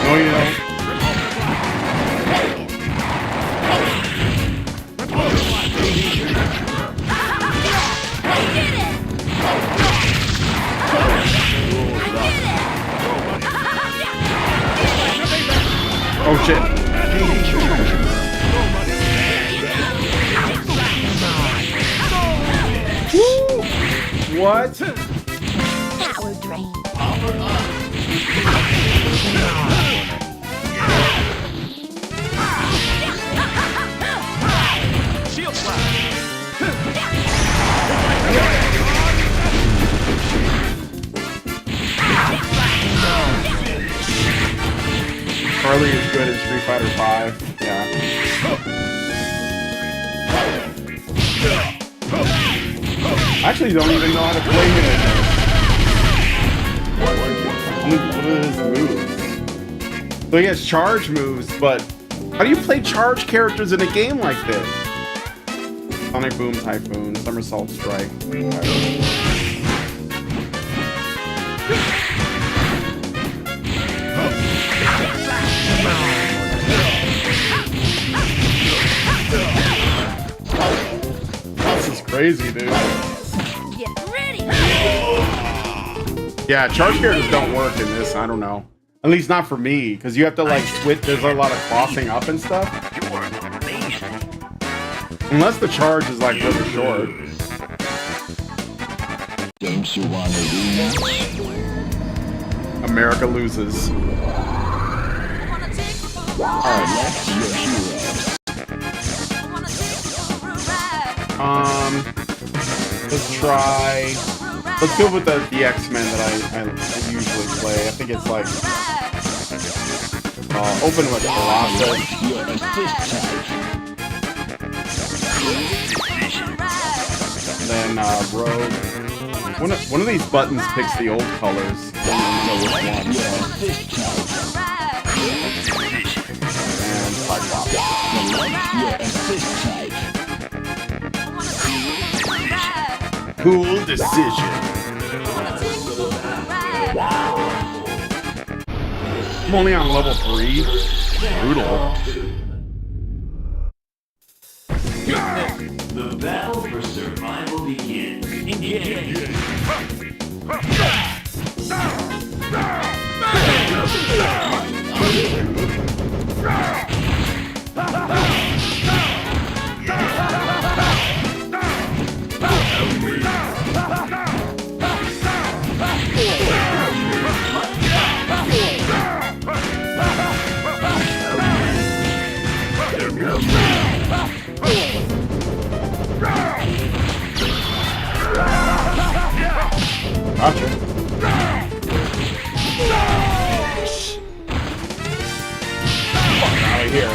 No, you don't. Oh shit. Woo! What? Power drain. Shield slash! Charlie is good at Street Fighter 5. Yeah. I actually don't even know how to play him. What are his moves? So he has charge moves, but how do you play charge characters in a game like this? Sonic Boom, Typhoon, Somersault Strike. This is crazy, dude. Get ready! Yeah, charge characters don't work in this. I don't know. At least not for me, because you have to like switch. There's a lot of crossing up and stuff. Unless the charge is like really short. Don't you want to rematch? America loses. Elect your hero. Let's try. Let's go with the X-Men that I usually play. I think it's like open with Colossus. Your assist type. Then Rogue. One of these buttons picks the old colors. I don't even know which one. Your assist type. And Cyclops. Select your assist type. Cool decision. I'm only on level 3. Brutal. The battle for survival begins. Engage. Gotcha. Fuck out of here.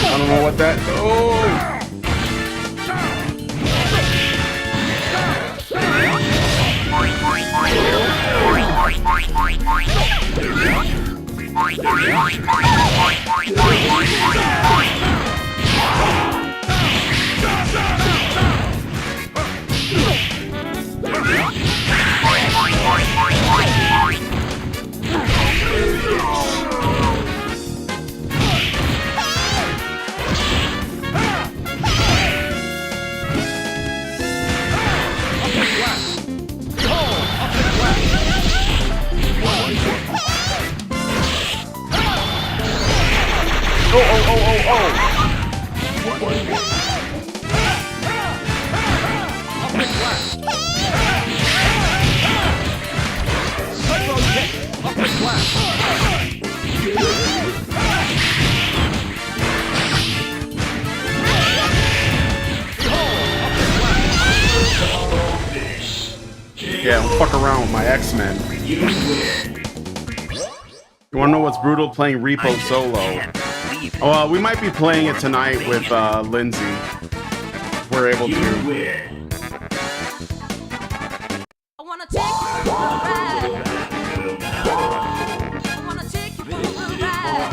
I don't know what that. Oh! Yeah, don't fuck around with my X-Men. You wanna know what's brutal? Playing Repo solo. Well, we might be playing it tonight with Lindsay. If we're able to. I wanna take you for a ride. I wanna take you for a ride.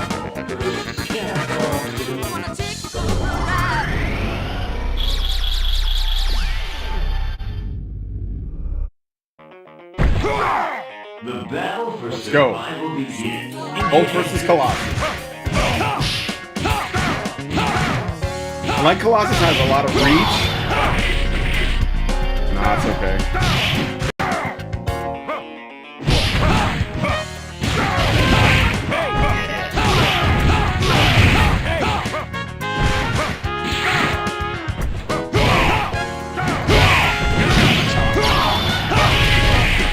I wanna take you for a ride. The battle for Let's go. survival begins. Hulk versus Colossus. I like Colossus has a lot of reach. Nah, it's okay.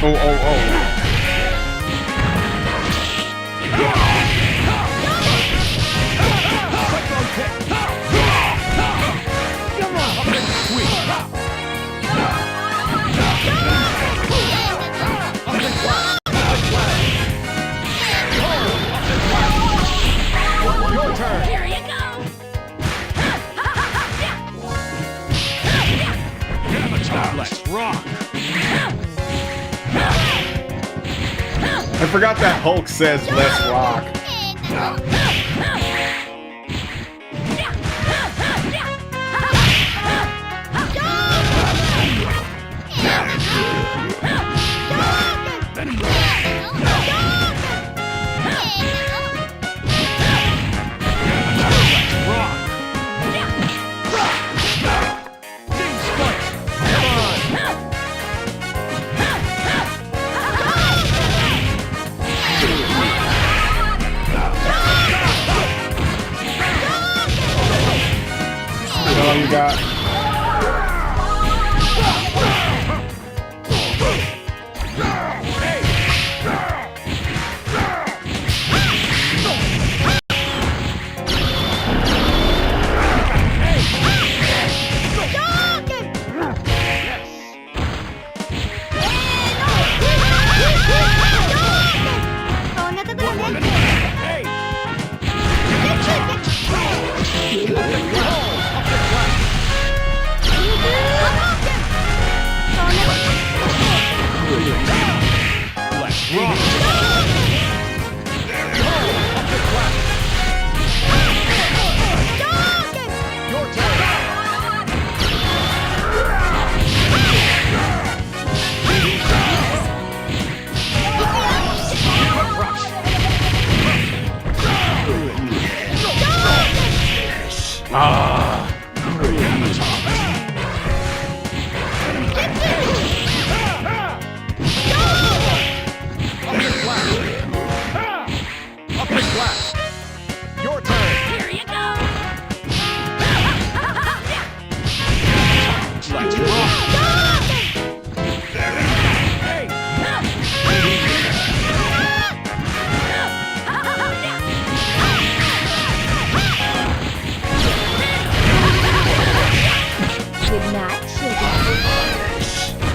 Oh, oh, oh. Here you go. Let's rock. I forgot that Hulk says let's rock. All you got.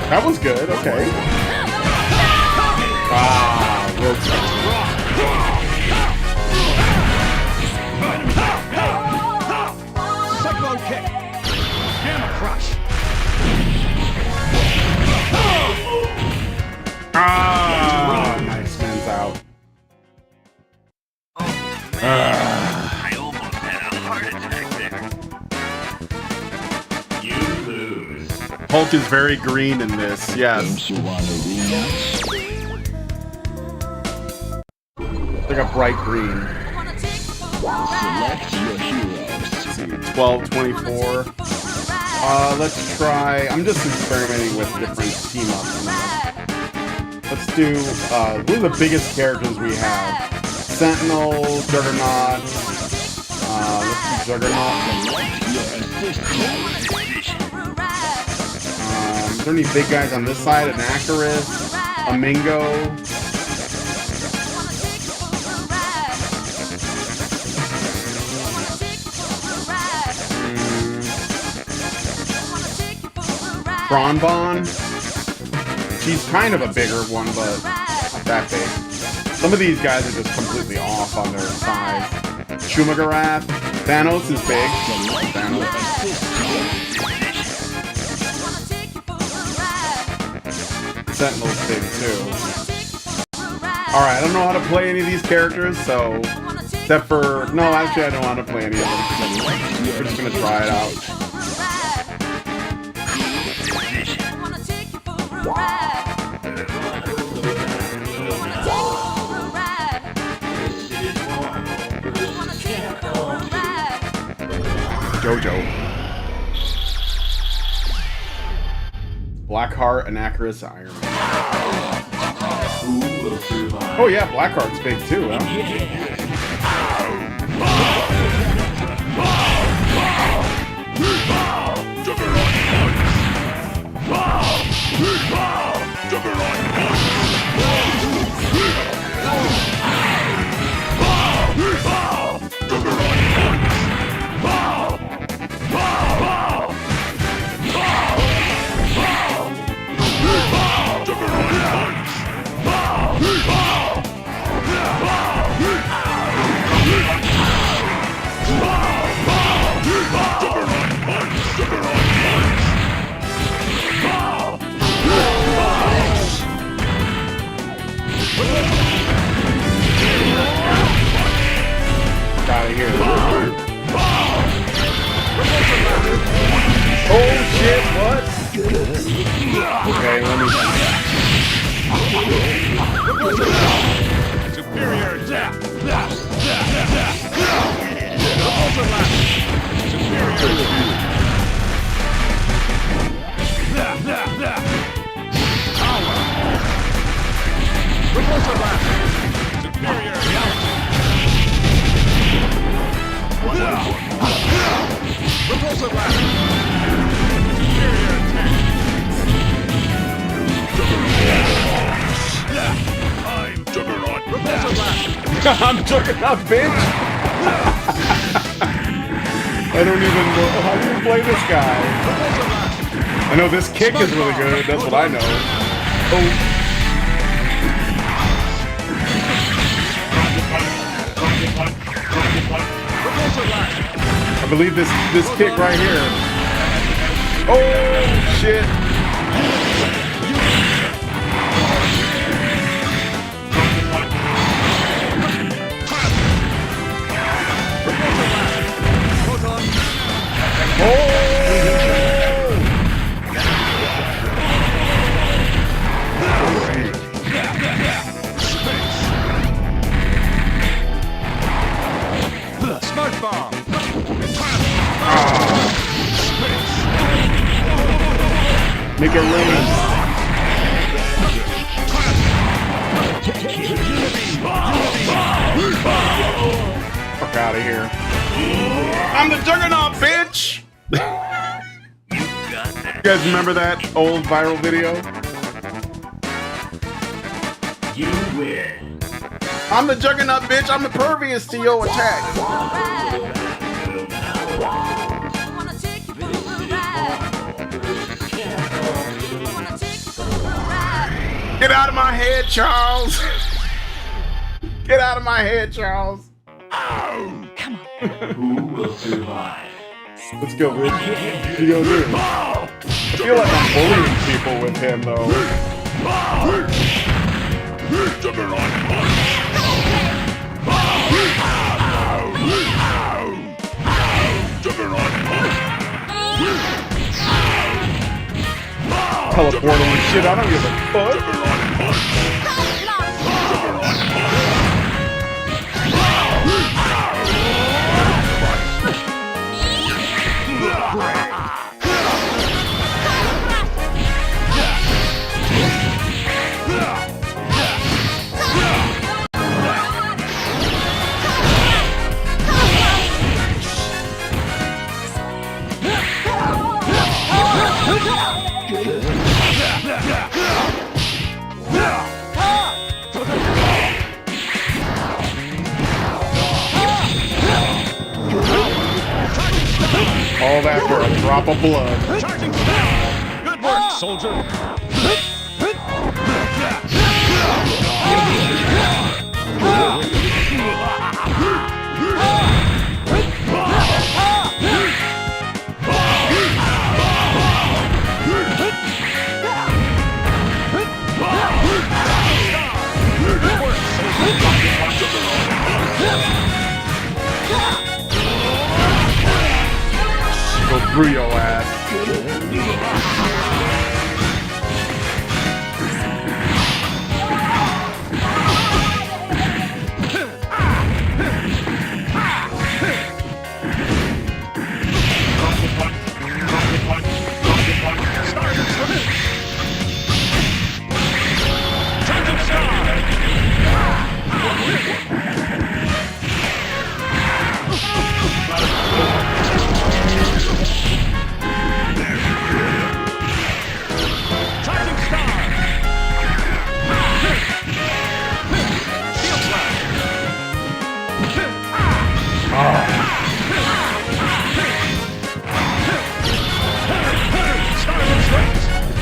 That was good, okay. Ah, Cyclone kick. Gamma crush. Ah! smoke is very green in this. Yes. Like a bright green. Select your heroes. 12, 24. Let's try. I'm just experimenting with different team ups. Let's do. Who are the biggest characters we have? Sentinel, Juggernaut. Let's do Juggernaut. Is there any big guys on this side? An Icarus, a Mingo. Bronbon. She's kind of a bigger one, but not that big. Some of these guys are just completely off on their size. Shumagarath. Thanos is big. Thanos. Sentinel's big too. Alright, I don't know how to play any of these characters, so... Except for... No, actually I don't want to play any of them. We're just gonna try it out. Jojo. Blackheart, Anacrus, Iron Man. Oh yeah, Blackheart's big too, huh? Out of here. Oh shit, what? Okay, let me... Superior attack! Repulsor blast! Superior attack! I'm Juggernaut! Repulsor blast! I'm Juggernaut, bitch! I don't even know how to play this guy. I know this kick is really good, that's what I know. Oh. I believe this kick right here. Oh shit! Smoke bomb! Make it rain. Fuck out of here. I'm the Juggernaut, bitch! You guys remember that old viral video? You win. I'm the Juggernaut, bitch! I'm impervious to your attack! Get out of my head, Charles! Get out of my head, Charles! Come on. Who will survive? Let's go, Rich. What you gonna do? I feel like I'm bullying people with him, though. Juggernaut punch! Juggernaut punch! shit, I don't give a fuck. All that for a drop of blood. Charging down. Good work, soldier. Go through your ass.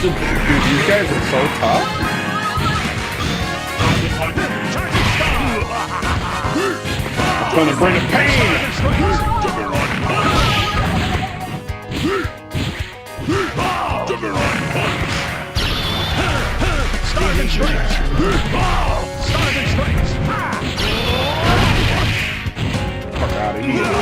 Dude, these guys are so tough. It's gonna bring a pain. Starving strikes. Starving strikes. Fuck out of here.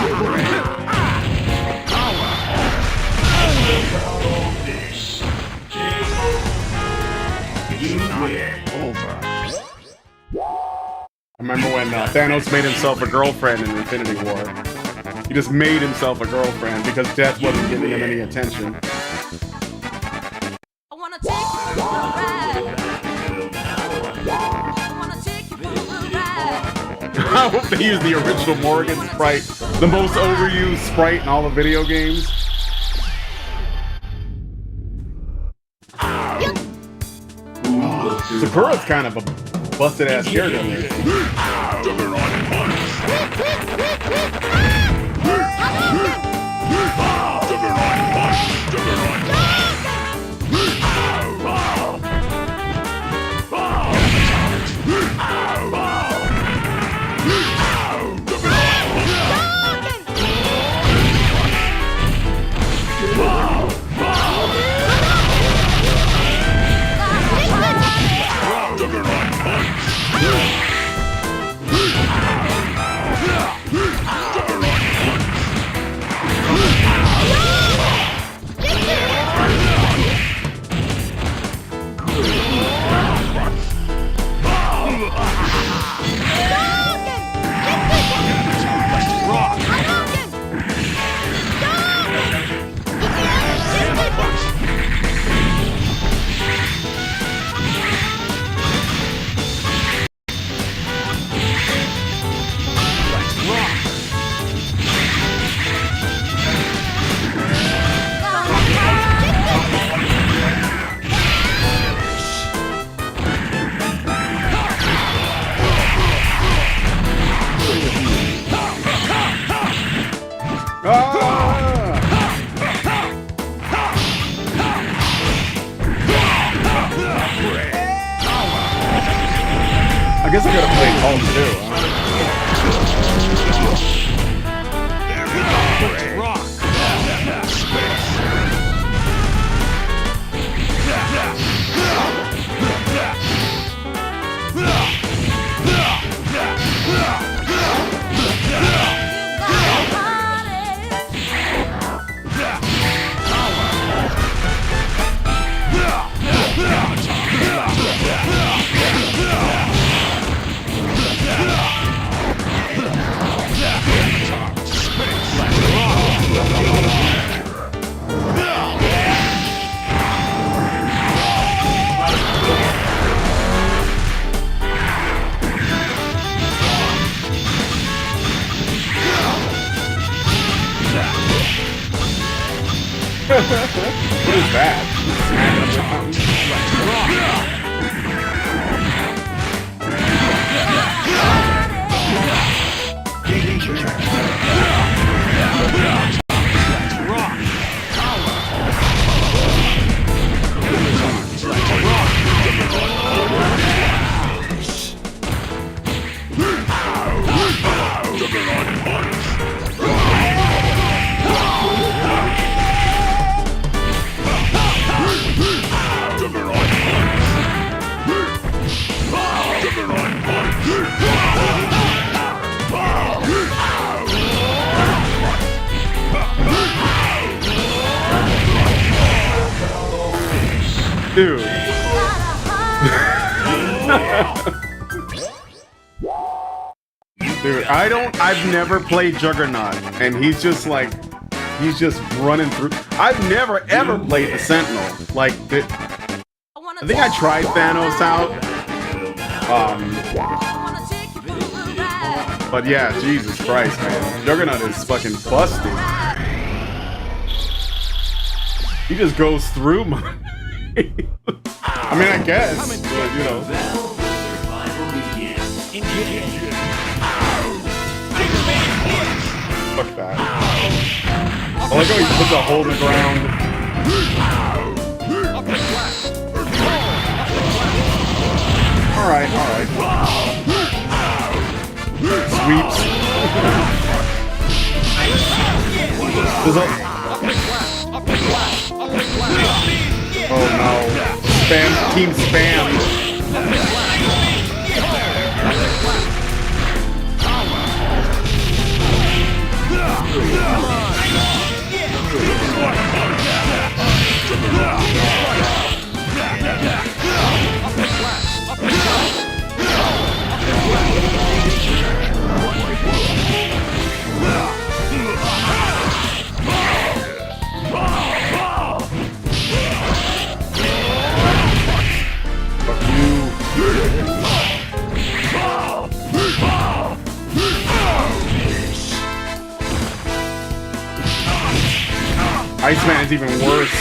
I remember when Thanos made himself a girlfriend in Infinity War. He just made himself a girlfriend because death wasn't giving him any attention. I wanna take you for a ride. I wanna take you for a ride. I hope they use the original Morgan sprite, the most overused sprite in all the video games. Sakura's kind of a busted ass character. I guess I gotta play home too, Power. Dude, I've never played Juggernaut, and he's just running through. I've never ever played the Sentinel. Like, I think I tried Thanos out. But yeah, Jesus Christ, man. Juggernaut is fucking busted. He just goes through my... I mean, I guess, but, you know. Fuck that. I like how he puts a hole in the ground. Alright, alright. Sweeps. Oh no. Spam, team spam. Iceman's even worse.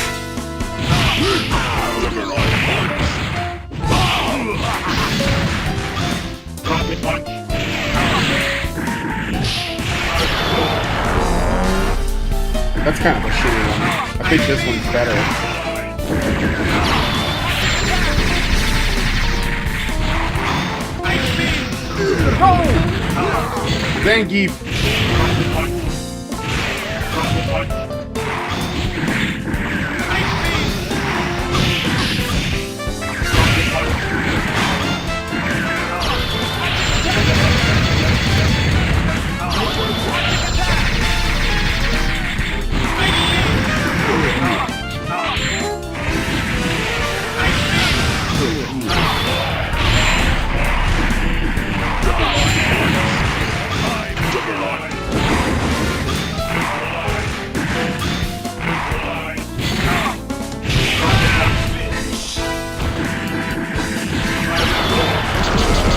That's kind of a shitty one. I think this one's better. Oh! Zangief!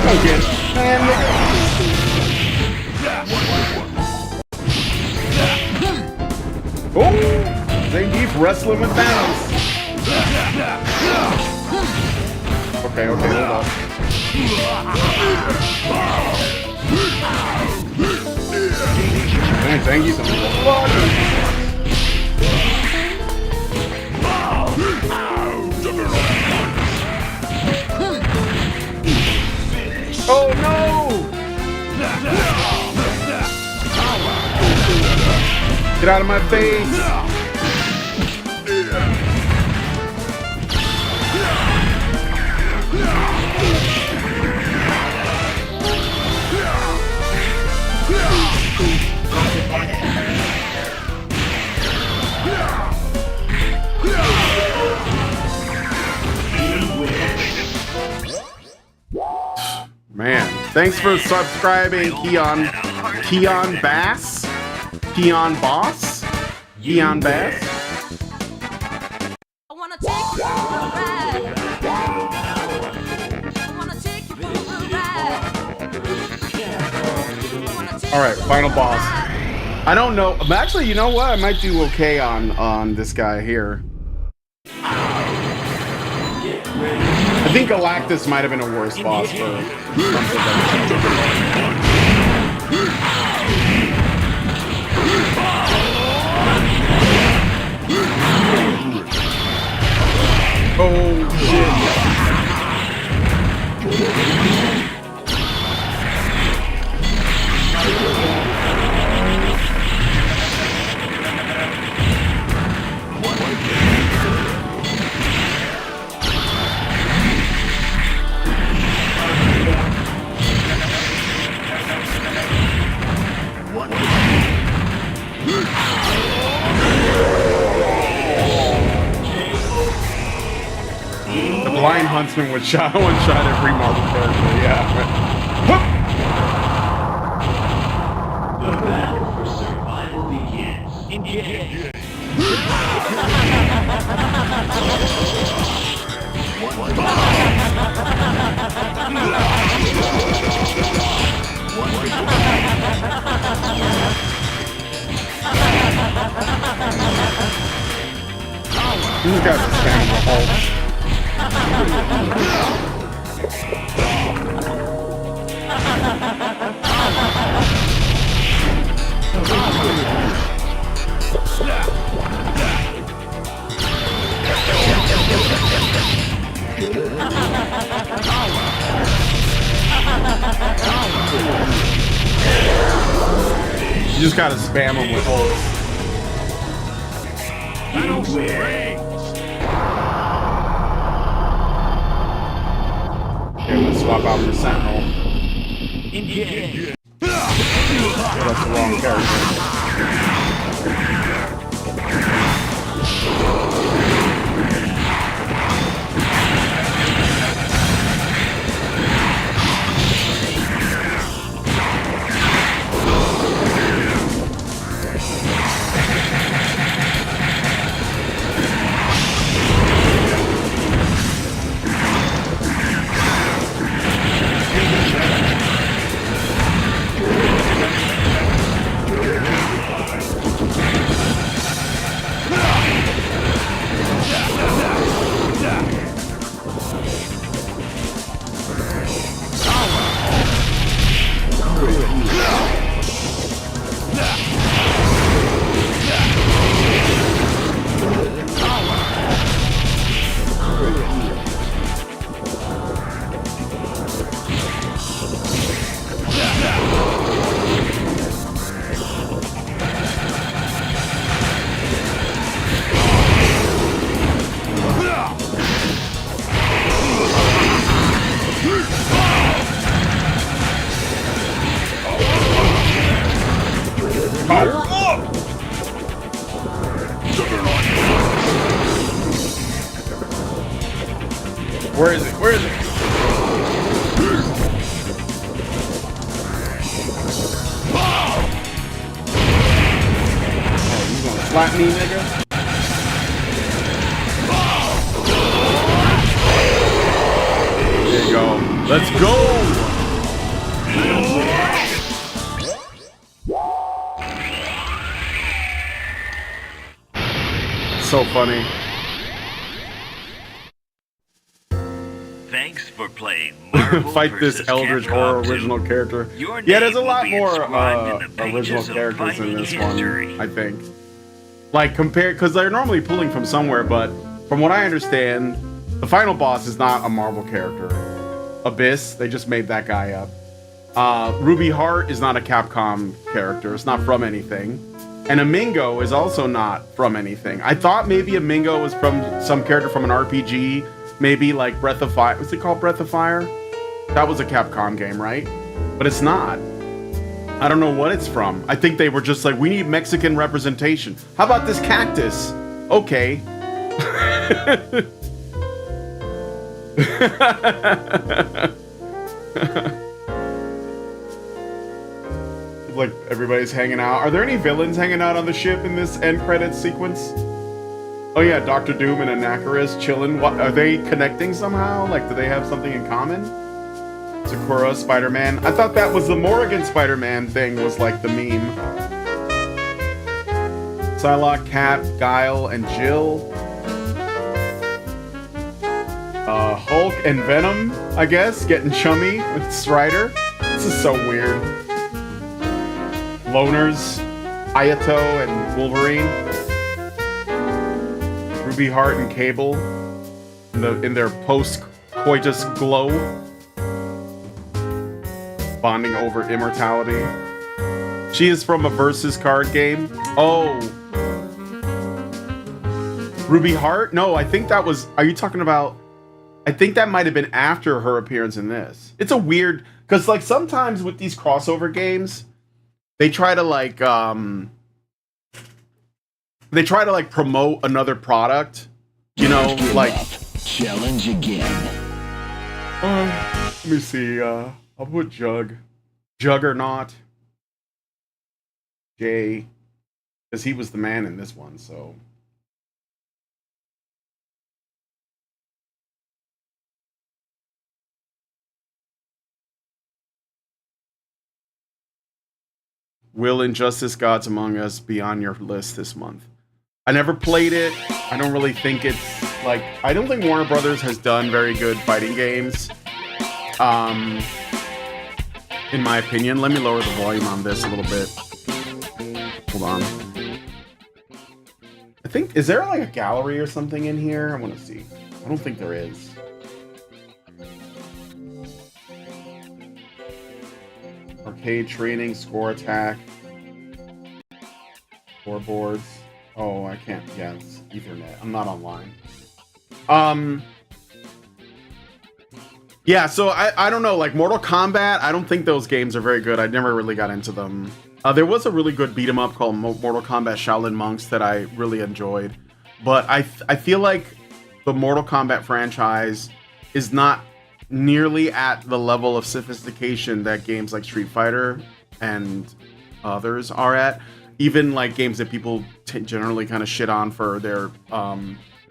Okay. Oh! Zangief wrestling with Thanos. Okay, hold on. Man, Zangief's a motherfucker. Oh no! Get out of my face! Man, thanks for subscribing, Keon Bass? Keon Boss? Keon Bass? Alright, final boss. I don't know. Actually, you know what? I might do okay on this guy here. I think Galactus might have been a worse boss for something oh shit. Blind Huntsman would one-shot every Marvel character, yeah. Whoop! The battle for survival begins. Engage. These guys are spamming the Hulk. You just gotta spam them with Hulk. Okay, let's swap out for Sentinel. Engage. That's the wrong character. Where is it? Where is it? Oh, you gonna slap me, nigga? There you go. Let's go! So funny. Thanks for playing Marvel Fight this versus Eldritch Capcom Horror 2. original character. Your Yeah, there's a name lot will be more inscribed in the original pages of characters in fighting this history. one, I think. Like, compared, because they're normally pulling from somewhere, but from what I understand, the final boss is not a Marvel character. Abyss, they just made that guy up. Ruby Heart is not a Capcom character. It's not from anything. And Amingo is also not from anything. I thought maybe Amingo was from some character from an RPG, maybe like Breath of Fire. What's it called? Breath of Fire? That was a Capcom game, right? But it's not. I don't know what it's from. I think they were just like, we need Mexican representation. How about this cactus? Okay. Like everybody's hanging out. Are there any villains hanging out on the ship in this end credits sequence? Oh yeah, Doctor Doom and Anakaris chilling. What are they connecting somehow? Like, do they have something in common? Sakura, Spider-Man. I thought that was the Morrigan Spider-Man thing was like the meme. Psylocke, Cat, Guile, and Jill. Hulk and Venom, I guess, getting chummy with Strider. This is so weird. Loners, Ayato and Wolverine. Ruby Heart and Cable in their post-coitus glow. Bonding over immortality. She is from a Versus card game. Oh. Ruby Heart? No, I think that was... Are you talking about... I think that might have been after her appearance in this. It's a weird... Because, like, sometimes with these crossover games, they try to, like, promote another product. You know, like... Challenge again. Let me see. I'll put Juggernaut. Jay, because he was the man in this one. So. Will Injustice Gods Among Us be on your list this month? I never played it. I don't really think it's like, I don't think Warner Brothers has done very good fighting games. In my opinion. Let me lower the volume on this a little bit. Hold on. I think, is there like a gallery or something in here? I want to see. I don't think there is. Arcade training, score attack, scoreboards. Oh, I can't. Yeah, it's Ethernet. I'm not online. Yeah, so I don't know. Like Mortal Kombat, I don't think those games are very good. I never really got into them. There was a really good beat 'em up called Mortal Kombat Shaolin Monks that I really enjoyed, but I feel like the Mortal Kombat franchise is not nearly at the level of sophistication that games like Street Fighter and others are at. Even like games that people generally kind of shit on for their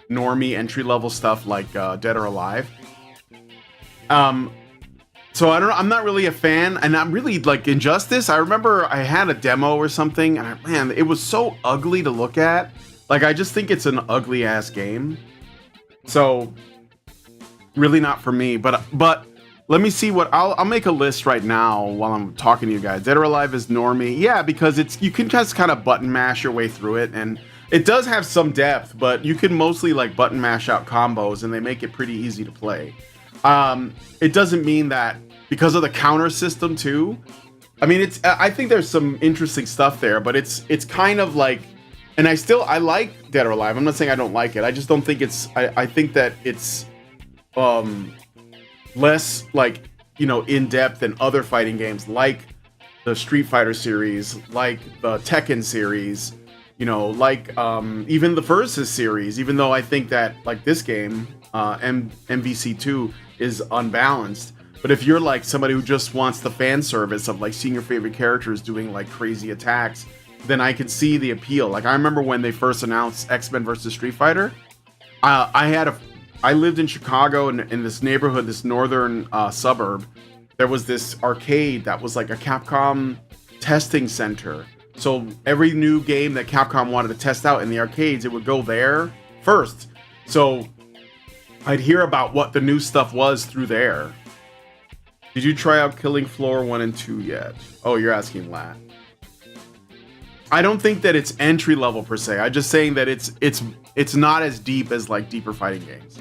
normie entry level stuff like Dead or Alive. So I don't know, I'm not really a fan, and I'm really like Injustice. I remember I had a demo or something, and man, it was so ugly to look at. Like I just think it's an ugly ass game. So really not for me, but let me see what I'll make a list right now while I'm talking to you guys. Dead or Alive is normie. Yeah, because it's you can just kind of button mash your way through it, and it does have some depth, but you can mostly like button mash out combos and they make it pretty easy to play. It doesn't mean that because of the counter system too. I mean, I think there's some interesting stuff there, but it's kind of like, and I like Dead or Alive. I'm not saying I don't like it. I just don't think it's, I think that it's, less like, you know, in depth than other fighting games like the Street Fighter series, like the Tekken series, you know, like, even the Versus series, even though I think that like this game, MVC2 is unbalanced. But if you're like somebody who just wants the fan service of like seeing your favorite characters doing like crazy attacks, then I could see the appeal. Like I remember when they first announced X-Men versus Street Fighter, I lived in Chicago in this neighborhood, this northern suburb. There was this arcade that was like a Capcom testing center. So every new game that Capcom wanted to test out in the arcades, it would go there first. So I'd hear about what the new stuff was through there. Did you try out Killing Floor 1 and 2 yet? Oh, you're asking Lat. I don't think that it's entry level per se. I'm just saying that it's not as deep as like deeper fighting games.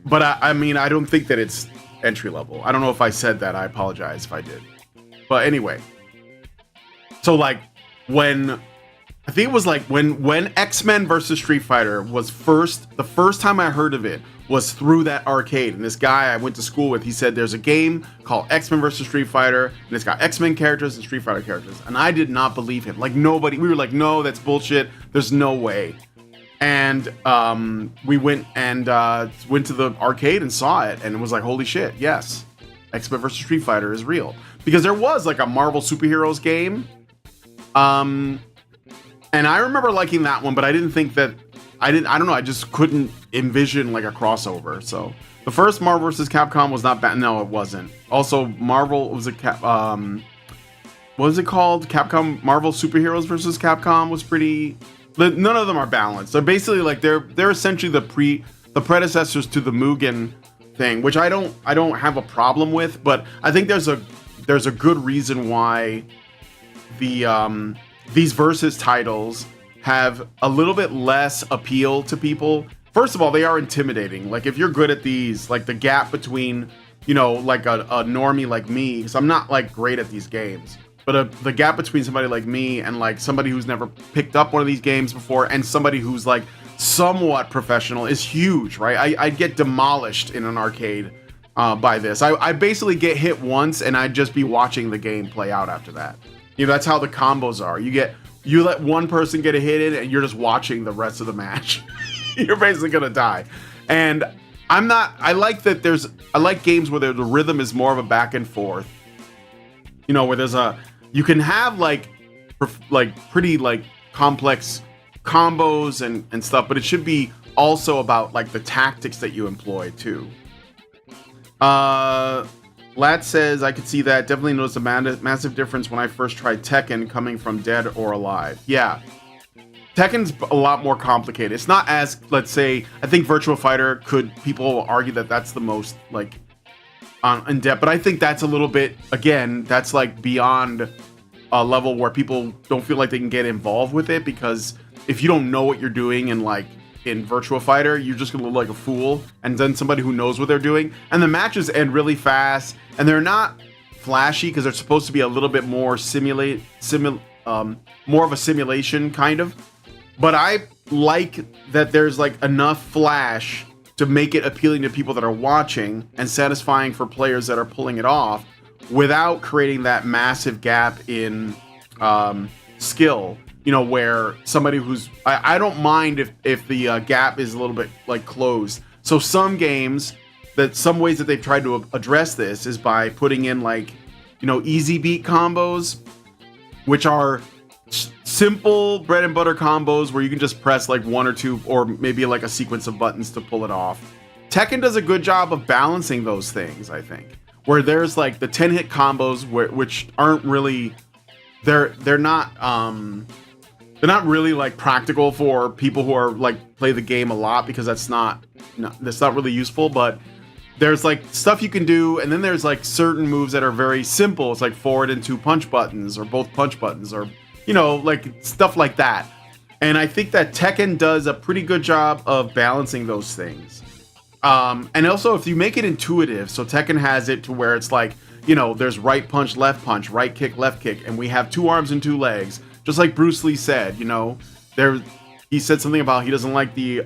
But I mean, I don't think that it's entry level. I don't know if I said that. I apologize if I did. But anyway. So like when I think it was like when X-Men versus Street Fighter was the first time I heard of it was through that arcade. And this guy I went to school with, he said there's a game called X-Men versus Street Fighter, and it's got X-Men characters and Street Fighter characters. And I did not believe him. Like nobody, we were like, no, that's bullshit. There's no way. And we went to the arcade and saw it, and it was like, holy shit, yes, X-Men vs. Street Fighter is real. Because there was like a Marvel superheroes game, and I remember liking that one, but I didn't think that I don't know, I just couldn't envision like a crossover. So the first Marvel vs. Capcom was not bad. No, it wasn't. Also, Marvel was what was it called? Capcom Marvel Superheroes vs. Capcom was pretty. None of them are balanced. They're basically like they're essentially the predecessors to the Mugen thing, which I don't have a problem with, but I think there's a good reason why these versus titles have a little bit less appeal to people. First of all, they are intimidating. Like if you're good at these, like the gap between, you know, like a normie like me, because I'm not like great at these games. But the gap between somebody like me and like somebody who's never picked up one of these games before and somebody who's like somewhat professional is huge, right? I'd get demolished in an arcade by this. I basically get hit once and I'd just be watching the game play out after that. You know, that's how the combos are. You let one person get a hit in and you're just watching the rest of the match. You're basically gonna die. And I like that I like games where the rhythm is more of a back and forth. You know, where you can have like pretty like complex combos and stuff, but it should be also about like the tactics that you employ too. Lat says, I could see that. Definitely noticed a massive difference when I first tried Tekken coming from Dead or Alive. Yeah. Tekken's a lot more complicated. It's not as, let's say, I think Virtua Fighter people argue that that's the most, like, in depth, but I think that's a little bit, again, that's like beyond a level where people don't feel like they can get involved with it, because if you don't know what you're doing in Virtua Fighter, you're just gonna look like a fool, and then somebody who knows what they're doing. And the matches end really fast, and they're not flashy because they're supposed to be a little bit more more of a simulation kind of. But I like that there's like enough flash to make it appealing to people that are watching and satisfying for players that are pulling it off without creating that massive gap in skill. You know, where somebody who's... I don't mind if the gap is a little bit, like, closed. So some games, some ways that they've tried to address this is by putting in, like, you know, easy beat combos, which are simple bread and butter combos where you can just press, like, one or two, or maybe, like, a sequence of buttons to pull it off. Tekken does a good job of balancing those things, I think. Where there's, like, the 10-hit combos, which aren't really... They're not really like practical for people who are like play the game a lot, because that's not really useful. But there's like stuff you can do, and then there's like certain moves that are very simple. It's like forward and 2 punch buttons, or both punch buttons, or you know, like stuff like that. And I think that Tekken does a pretty good job of balancing those things. And also, if you make it intuitive, so Tekken has it to where it's like, you know, there's right punch, right kick, left kick, and we have 2 arms and 2 legs. Just like Bruce Lee said, you know, he said something about he doesn't like the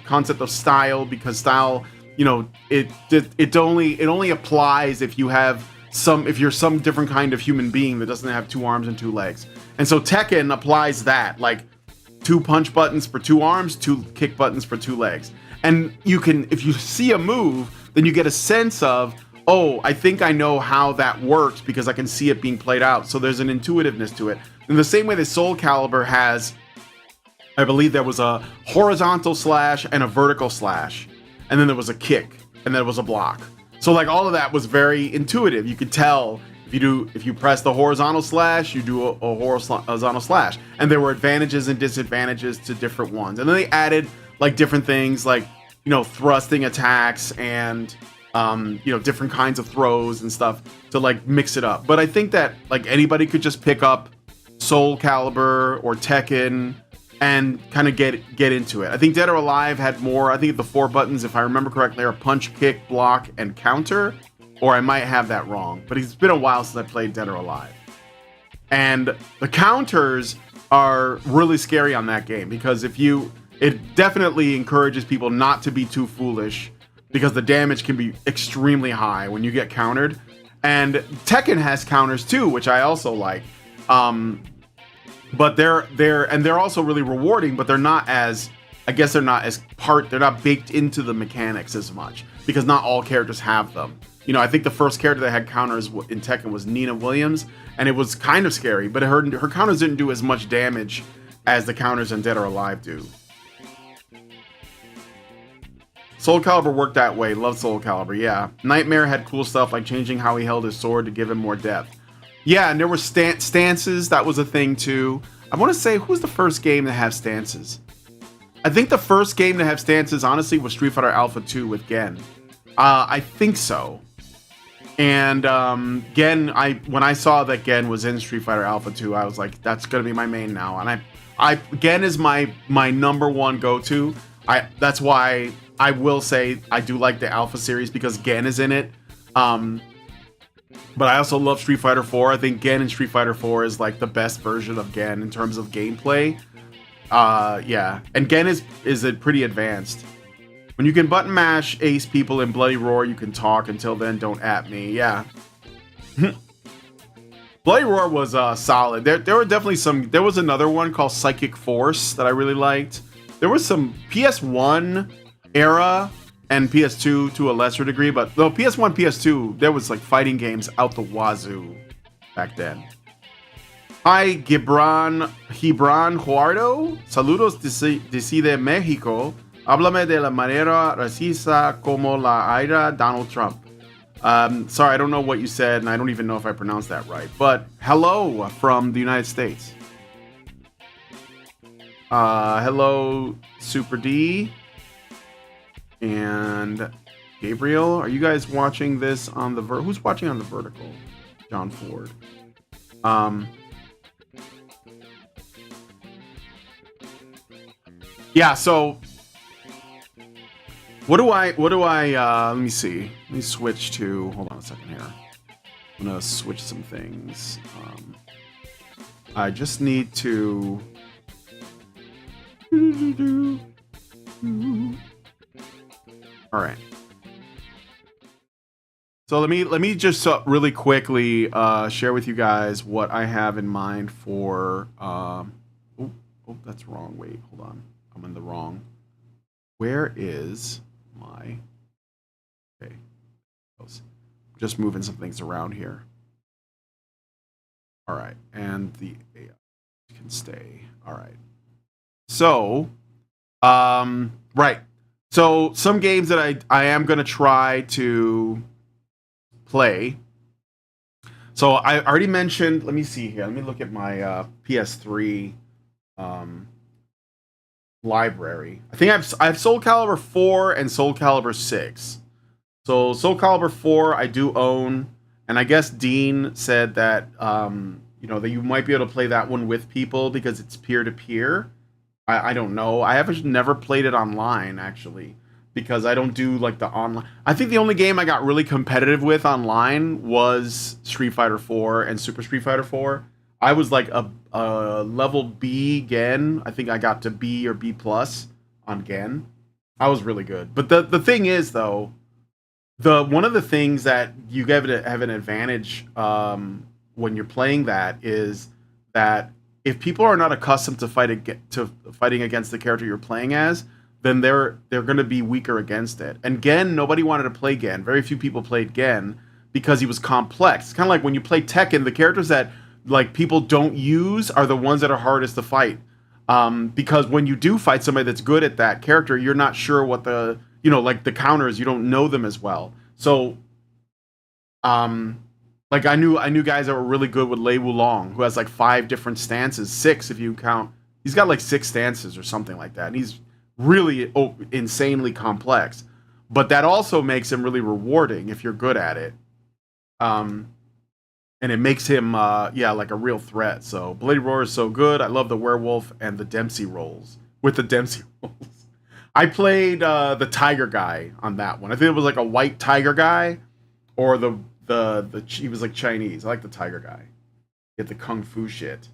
concept of style, because style, you know, it only applies if you're some different kind of human being that doesn't have 2 arms and 2 legs. And so Tekken applies that, like 2 punch buttons for 2 arms, 2 kick buttons for 2 legs. And you can, if you see a move, then you get a sense of, oh, I think I know how that works because I can see it being played out. So there's an intuitiveness to it. In the same way that Soul Calibur has, I believe there was a horizontal slash and a vertical slash, and then there was a kick, and then there was a block. So like all of that was very intuitive. You could tell if you press the horizontal slash, you do a horizontal slash, and there were advantages and disadvantages to different ones. And then they added like different things, like, you know, thrusting attacks and you know, different kinds of throws and stuff to like mix it up. But I think that like anybody could just pick up Soul Calibur or Tekken and kind of get into it. I think Dead or Alive had more. I think the 4 buttons, if I remember correctly, are punch, kick, block, and counter. Or I might have that wrong. But it's been a while since I played Dead or Alive. And the counters are really scary on that game, because it definitely encourages people not to be too foolish, because the damage can be extremely high when you get countered. And Tekken has counters too, which I also like. But they're also really rewarding, but they're not baked into the mechanics as much, because not all characters have them. You know, I think the first character that had counters in Tekken was Nina Williams, and it was kind of scary, but her counters didn't do as much damage as the counters in Dead or Alive do. Soul Calibur worked that way. Love Soul Calibur, yeah. Nightmare had cool stuff like changing how he held his sword to give him more depth. Yeah, and there were stances. That was a thing too. I want to say, who was the first game to have stances? I think the first game to have stances, honestly, was Street Fighter Alpha 2 with Gen. I think so. And Gen, when I saw that Gen was in Street Fighter Alpha 2, I was like, that's gonna be my main now. And Gen is my number one go-to. That's why I will say I do like the Alpha series, because Gen is in it. But I also love Street Fighter 4. I think Gen in Street Fighter 4 is like the best version of Gen in terms of gameplay. Yeah, and Gen is pretty advanced. When you can button mash ace people in Bloody Roar, you can talk. Until then, don't at me. Yeah. Bloody Roar was solid. There were definitely some. There was another one called Psychic Force that I really liked. There was some PS1 era and PS2 to a lesser degree, but though PS1, PS2, there was like fighting games out the wazoo back then. Hi, Gibran Juardo. Saludos desde México. Háblame de la manera racista como la ira Donald Trump. Sorry, I don't know what you said, and I don't even know if I pronounced that right. But hello from the United States. Hello, Super D. And Gabriel. Are you guys watching this on the... Who's watching on the vertical? John Ford. Yeah, so... What do I, let me see. Let me switch to, hold on a second here. I'm gonna switch some things. I just need to, all right. So let me just really quickly share with you guys what I have in mind for, oh, that's wrong. Wait, hold on. I'm in the wrong. Where is my, okay, just moving some things around here. All right, and the AI can stay. All right. So, right. So some games that I am gonna try to play. So I already mentioned. Let me see here. Let me look at my PS3 library. I think I have Soul Calibur 4 and Soul Calibur 6. So Soul Calibur 4 I do own, and I guess Dean said that that you might be able to play that one with people because it's peer-to-peer. I don't know. I haven't never played it online actually because I don't do like the online. I think the only game I got really competitive with online was Street Fighter 4 and Super Street Fighter 4. I was like a level B Gen. I think I got to B or B plus on Gen. I was really good. But the thing is though, one of the things that you have an advantage when you're playing that is that if people are not accustomed to fighting against the character you're playing as, then they're going to be weaker against it. And Gen, nobody wanted to play Gen. Very few people played Gen because he was complex. It's kind of like when you play Tekken, the characters that like people don't use are the ones that are hardest to fight. Because when you do fight somebody that's good at that character, you're not sure what the the counters, you don't know them as well. So like I knew guys that were really good with Lei Wulong, who has like 5 different stances, 6 if you count. He's got like 6 stances or something like that. And he's really insanely complex. But that also makes him really rewarding if you're good at it. And it makes him, like a real threat. So Bloody Roar is so good. I love the werewolf and the Dempsey rolls. With the Dempsey rolls. I played the tiger guy on that one. I think it was like a white tiger guy. Or he was like Chinese. I like the tiger guy. Get the kung fu shit.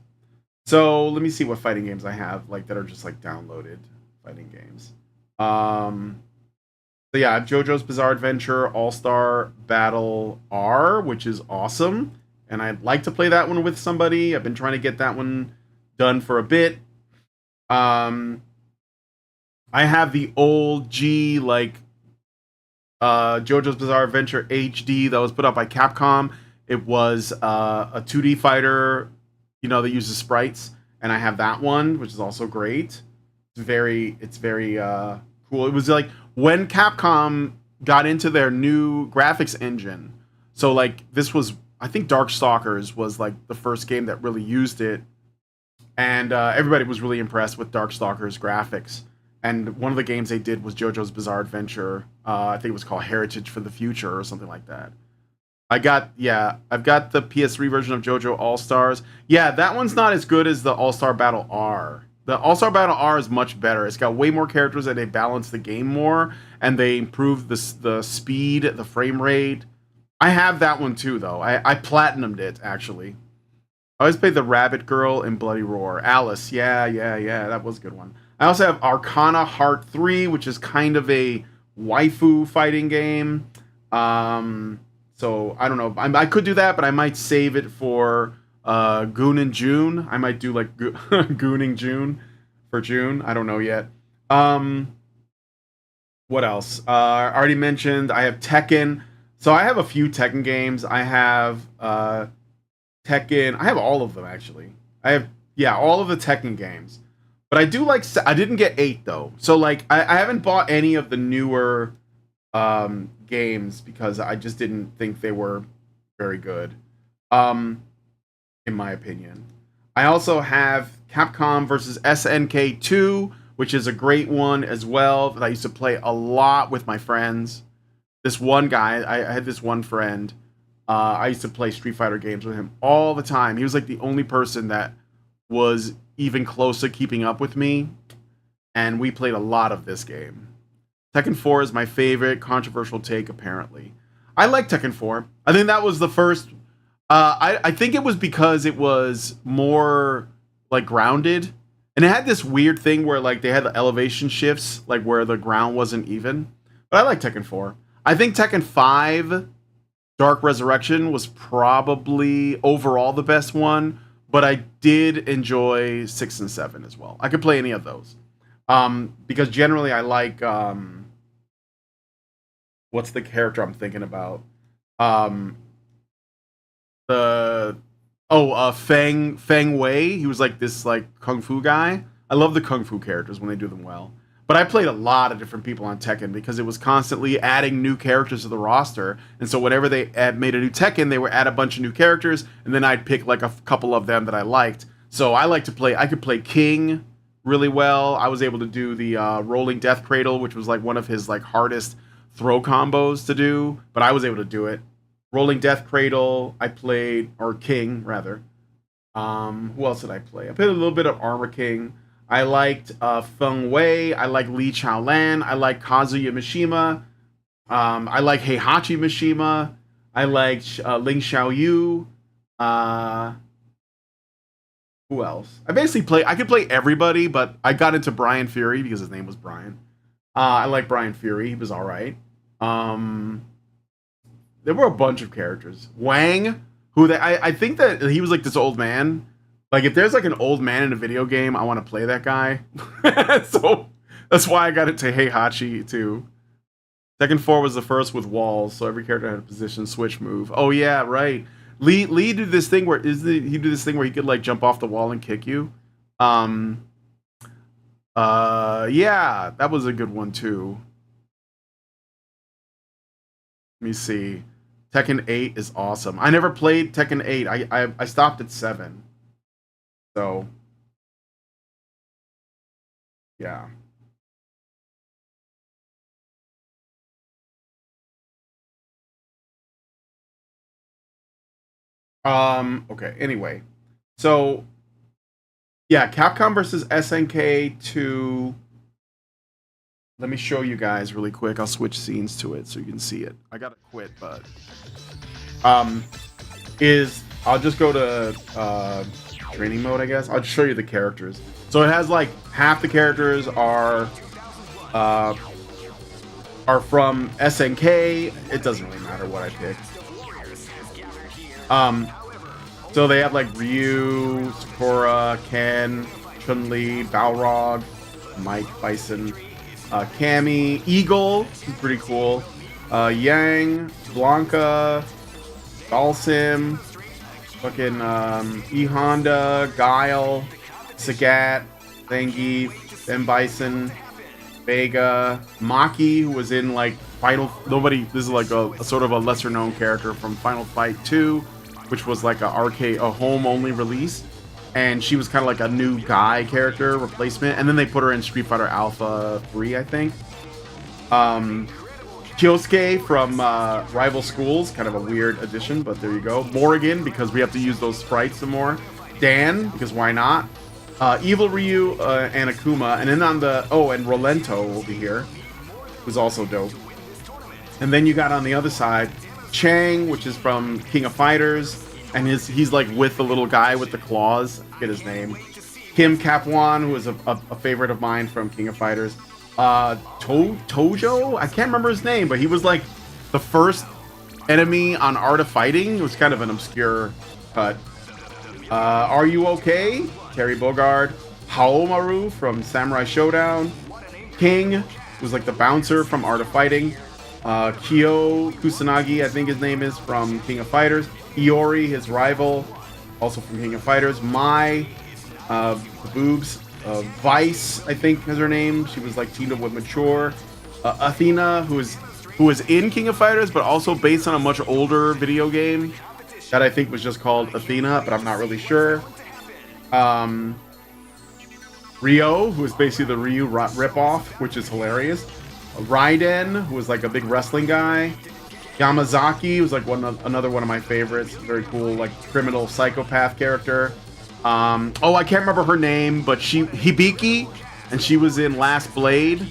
So let me see what fighting games I have like that are just like downloaded fighting games. So yeah, I have JoJo's Bizarre Adventure All-Star Battle R, which is awesome. And I'd like to play that one with somebody. I've been trying to get that one done for a bit. I have the old G, like, JoJo's Bizarre Adventure HD that was put out by Capcom. It was a 2D fighter, that uses sprites. And I have that one, which is also great. It's very cool. It was like when Capcom got into their new graphics engine. So like this was... I think Darkstalkers was like the first game that really used it, and everybody was really impressed with Darkstalkers graphics. And one of the games they did was JoJo's Bizarre Adventure. I think it was called Heritage for the Future or something like that. I've got the PS3 version of JoJo All Stars. Yeah, that one's not as good as the All Star Battle R. The All Star Battle R is much better. It's got way more characters and they balance the game more, and they improve the speed, the frame rate. I have that one too, though. I platinumed it, actually. I always played the Rabbit Girl in Bloody Roar. Alice, yeah, that was a good one. I also have Arcana Heart 3, which is kind of a waifu fighting game. So, I don't know. I could do that, but I might save it for Goonin' June. I might do, like, Gooning June for June. I don't know yet. What else? I already mentioned I have Tekken. So I have a few Tekken games. I have Tekken. I have all of them actually. I have all of the Tekken games. But I do like. I didn't get 8 though. So like I haven't bought any of the newer games because I just didn't think they were very good. In my opinion. I also have Capcom versus SNK 2, which is a great one as well that I used to play a lot with my friends. This one guy, I had this one friend. I used to play Street Fighter games with him all the time. He was like the only person that was even close to keeping up with me, and we played a lot of this game. Tekken 4 is my favorite controversial take, apparently. I like Tekken 4. I think that was the first. I think it was because it was more like grounded, and it had this weird thing where like they had the elevation shifts, like where the ground wasn't even. But I like Tekken 4. I think Tekken 5, Dark Resurrection, was probably overall the best one, but I did enjoy 6 and 7 as well. I could play any of those. Because generally I like what's the character I'm thinking about? Feng Wei. He was like this like kung fu guy. I love the kung fu characters when they do them well. But I played a lot of different people on Tekken because it was constantly adding new characters to the roster. And so whenever they made a new Tekken, they would add a bunch of new characters, and then I'd pick like a couple of them that I liked. So I like to play. I could play King really well. I was able to do the rolling death cradle, which was like one of his like hardest throw combos to do, but I was able to do it. Rolling death cradle. I played, or King rather. Who else did I play? I played a little bit of Armor King. I liked Feng Wei. I like Li Chaolan. I like Kazuya Mishima. I like Heihachi Mishima. I like Ling Xiaoyu. Who else? I could play everybody, but I got into Brian Fury because his name was Brian. I like Brian Fury. He was all right. There were a bunch of characters. Wang, I think that he was like this old man. Like, if there's, like, an old man in a video game, I want to play that guy. So, that's why I got into Heihachi, too. Tekken 4 was the first with walls, so every character had a position switch move. Oh, yeah, right. Lee did this thing where, he could, like, jump off the wall and kick you. Yeah, that was a good one, too. Let me see. Tekken 8 is awesome. I never played Tekken 8. I stopped at 7. So, yeah. Okay, anyway. So, yeah, Capcom versus SNK 2. Let me show you guys really quick. I'll switch scenes to it so you can see it. I gotta quit, but I'll just go to training mode, I guess. I'll just show you the characters. So it has like half the characters are from SNK. It doesn't really matter what I pick. So they have like Ryu, Sakura, Ken, Chun-Li, Balrog, Mike, Bison, Cammy, Eagle, pretty cool. Yang, Blanca, Dalsim, fucking E Honda, Guile, Sagat, Zangief, Ben Bison, Vega, Maki, who was in like this is like a sort of a lesser known character from Final Fight 2, which was like a home only release, and she was kind of like a new guy character replacement, and then they put her in Street Fighter Alpha 3, I think. Kyosuke from Rival Schools, kind of a weird addition, but there you go. Morrigan, because we have to use those sprites some more. Dan, because why not? Evil Ryu and Akuma, and then on the and Rolento will be here, who's also dope. And then you got on the other side Chang, which is from King of Fighters, and he's like with the little guy with the claws. I forget his name. Kim Kapwan, who is a favorite of mine from King of Fighters. Tojo? I can't remember his name, but he was like the first enemy on Art of Fighting. It was kind of an obscure cut. Are You Okay? Terry Bogard. Haomaru from Samurai Showdown. King, who's like the bouncer from Art of Fighting. Kyo Kusanagi, I think his name is, from King of Fighters. Iori, his rival, also from King of Fighters. Mai, the boobs. Vice, I think is her name. She was like teamed up with Mature. Athena, who is in King of Fighters, but also based on a much older video game that I think was just called Athena, but I'm not really sure. Ryo, who is basically the Ryu ripoff, which is hilarious. Raiden, who was like a big wrestling guy. Yamazaki, who's like another one of my favorites. Very cool, like criminal psychopath character. Oh, I can't remember her name, but Hibiki, and she was in Last Blade.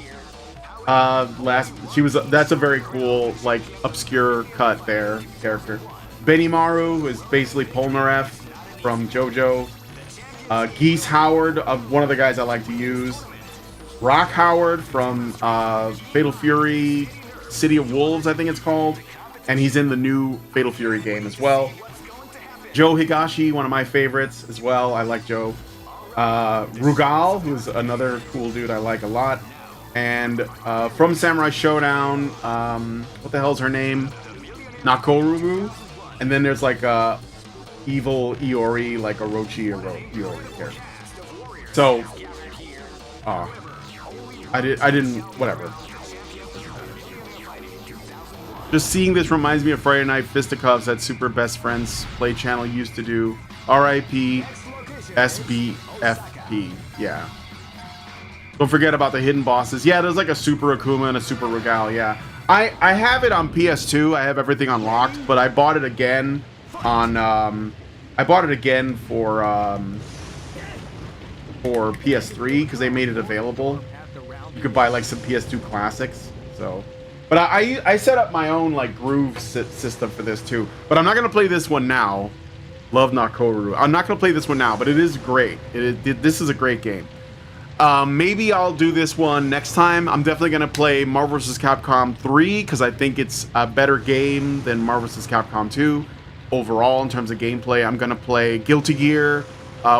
That's a very cool, like, obscure cut there character. Benimaru, who is basically Polnareff from JoJo. Geese Howard, one of the guys I like to use. Rock Howard from Fatal Fury, City of Wolves, I think it's called, and he's in the new Fatal Fury game as well. Joe Higashi, one of my favorites as well. I like Joe. Rugal, who's another cool dude I like a lot. And from Samurai Showdown, what the hell's her name? Nakoruru. And then there's like evil Iori, like Orochi Iori character. So, I didn't, whatever. Just seeing this reminds me of Friday Night Fisticuffs that Super Best Friends Play channel used to do. R.I.P. SBFP. Yeah. Don't forget about the hidden bosses. Yeah, there's like a Super Akuma and a Super Regal. Yeah. I have it on PS2. I have everything unlocked, but I bought it again on I bought it again for PS3 because they made it available. You could buy like some PS2 classics. So, but I set up my own like groove system for this too. But I'm not gonna play this one now. Love Nakoru. I'm not gonna play this one now, but it is great. This is a great game. Maybe I'll do this one next time. I'm definitely gonna play Marvel vs. Capcom 3 because I think it's a better game than Marvel vs. Capcom 2 overall in terms of gameplay. I'm gonna play Guilty Gear,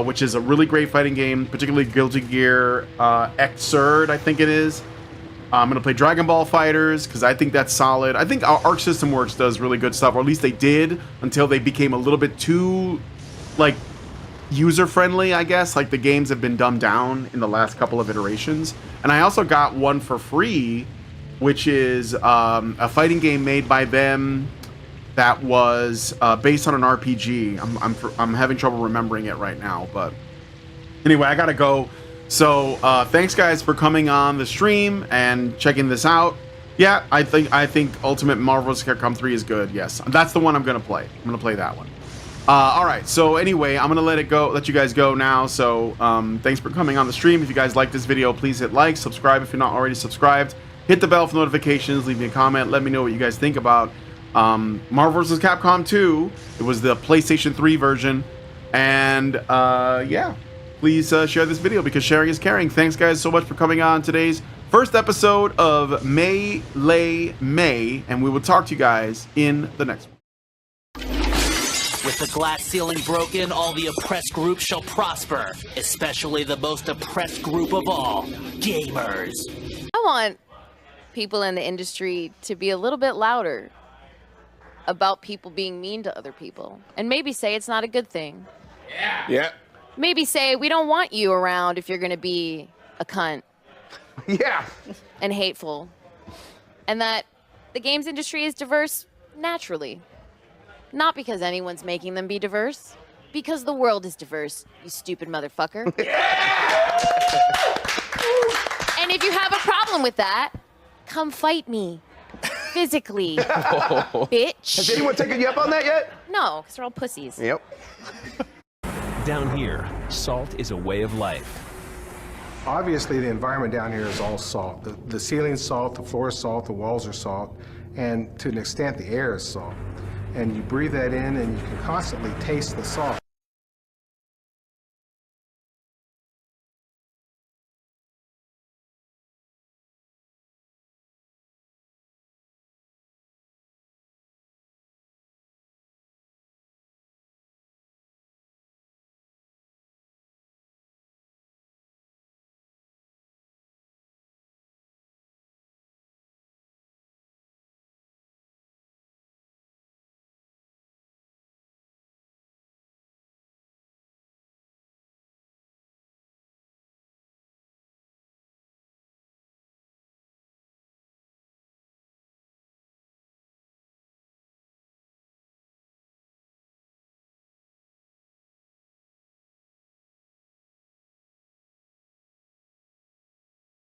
which is a really great fighting game, particularly Guilty Gear Xrd, I think it is. I'm gonna play Dragon Ball Fighters because I think that's solid. I think Arc System Works does really good stuff, or at least they did until they became a little bit too like user-friendly, I guess. Like the games have been dumbed down in the last couple of iterations. And I also got one for free, which is a fighting game made by them that was based on an RPG. I'm having trouble remembering it right now, but anyway, I gotta go. So thanks guys for coming on the stream and checking this out. Yeah, I think Ultimate Marvel vs. Capcom 3 is good. Yes, that's the one I'm gonna play. I'm gonna play that one. All right. So anyway, I'm gonna let you guys go now. So thanks for coming on the stream. If you guys like this video, please hit like, subscribe if you're not already subscribed. Hit the bell for notifications. Leave me a comment. Let me know what you guys think about Marvel vs. Capcom 2. It was the PlayStation 3 version, and yeah. Please share this video because sharing is caring. Thanks guys so much for coming on today's first episode of May, and we will talk to you guys in the next one. With the glass ceiling broken, all the oppressed groups shall prosper, especially the most oppressed group of all, gamers. I want people in the industry to be a little bit louder about people being mean to other people, and maybe say it's not a good thing. Yeah. Maybe say, we don't want you around if you're going to be a cunt. Yeah. And hateful. And that the games industry is diverse naturally. Not because anyone's making them be diverse. Because the world is diverse, you stupid motherfucker. Yeah! And if you have a problem with that, come fight me. Physically. Bitch. Has anyone taken you up on that yet? No, because they're all pussies. Yep. Down here, salt is a way of life. Obviously, the environment down here is all salt. The ceiling's salt, the floor is salt, the walls are salt, and to an extent, the air is salt. And you breathe that in, and you can constantly taste the salt.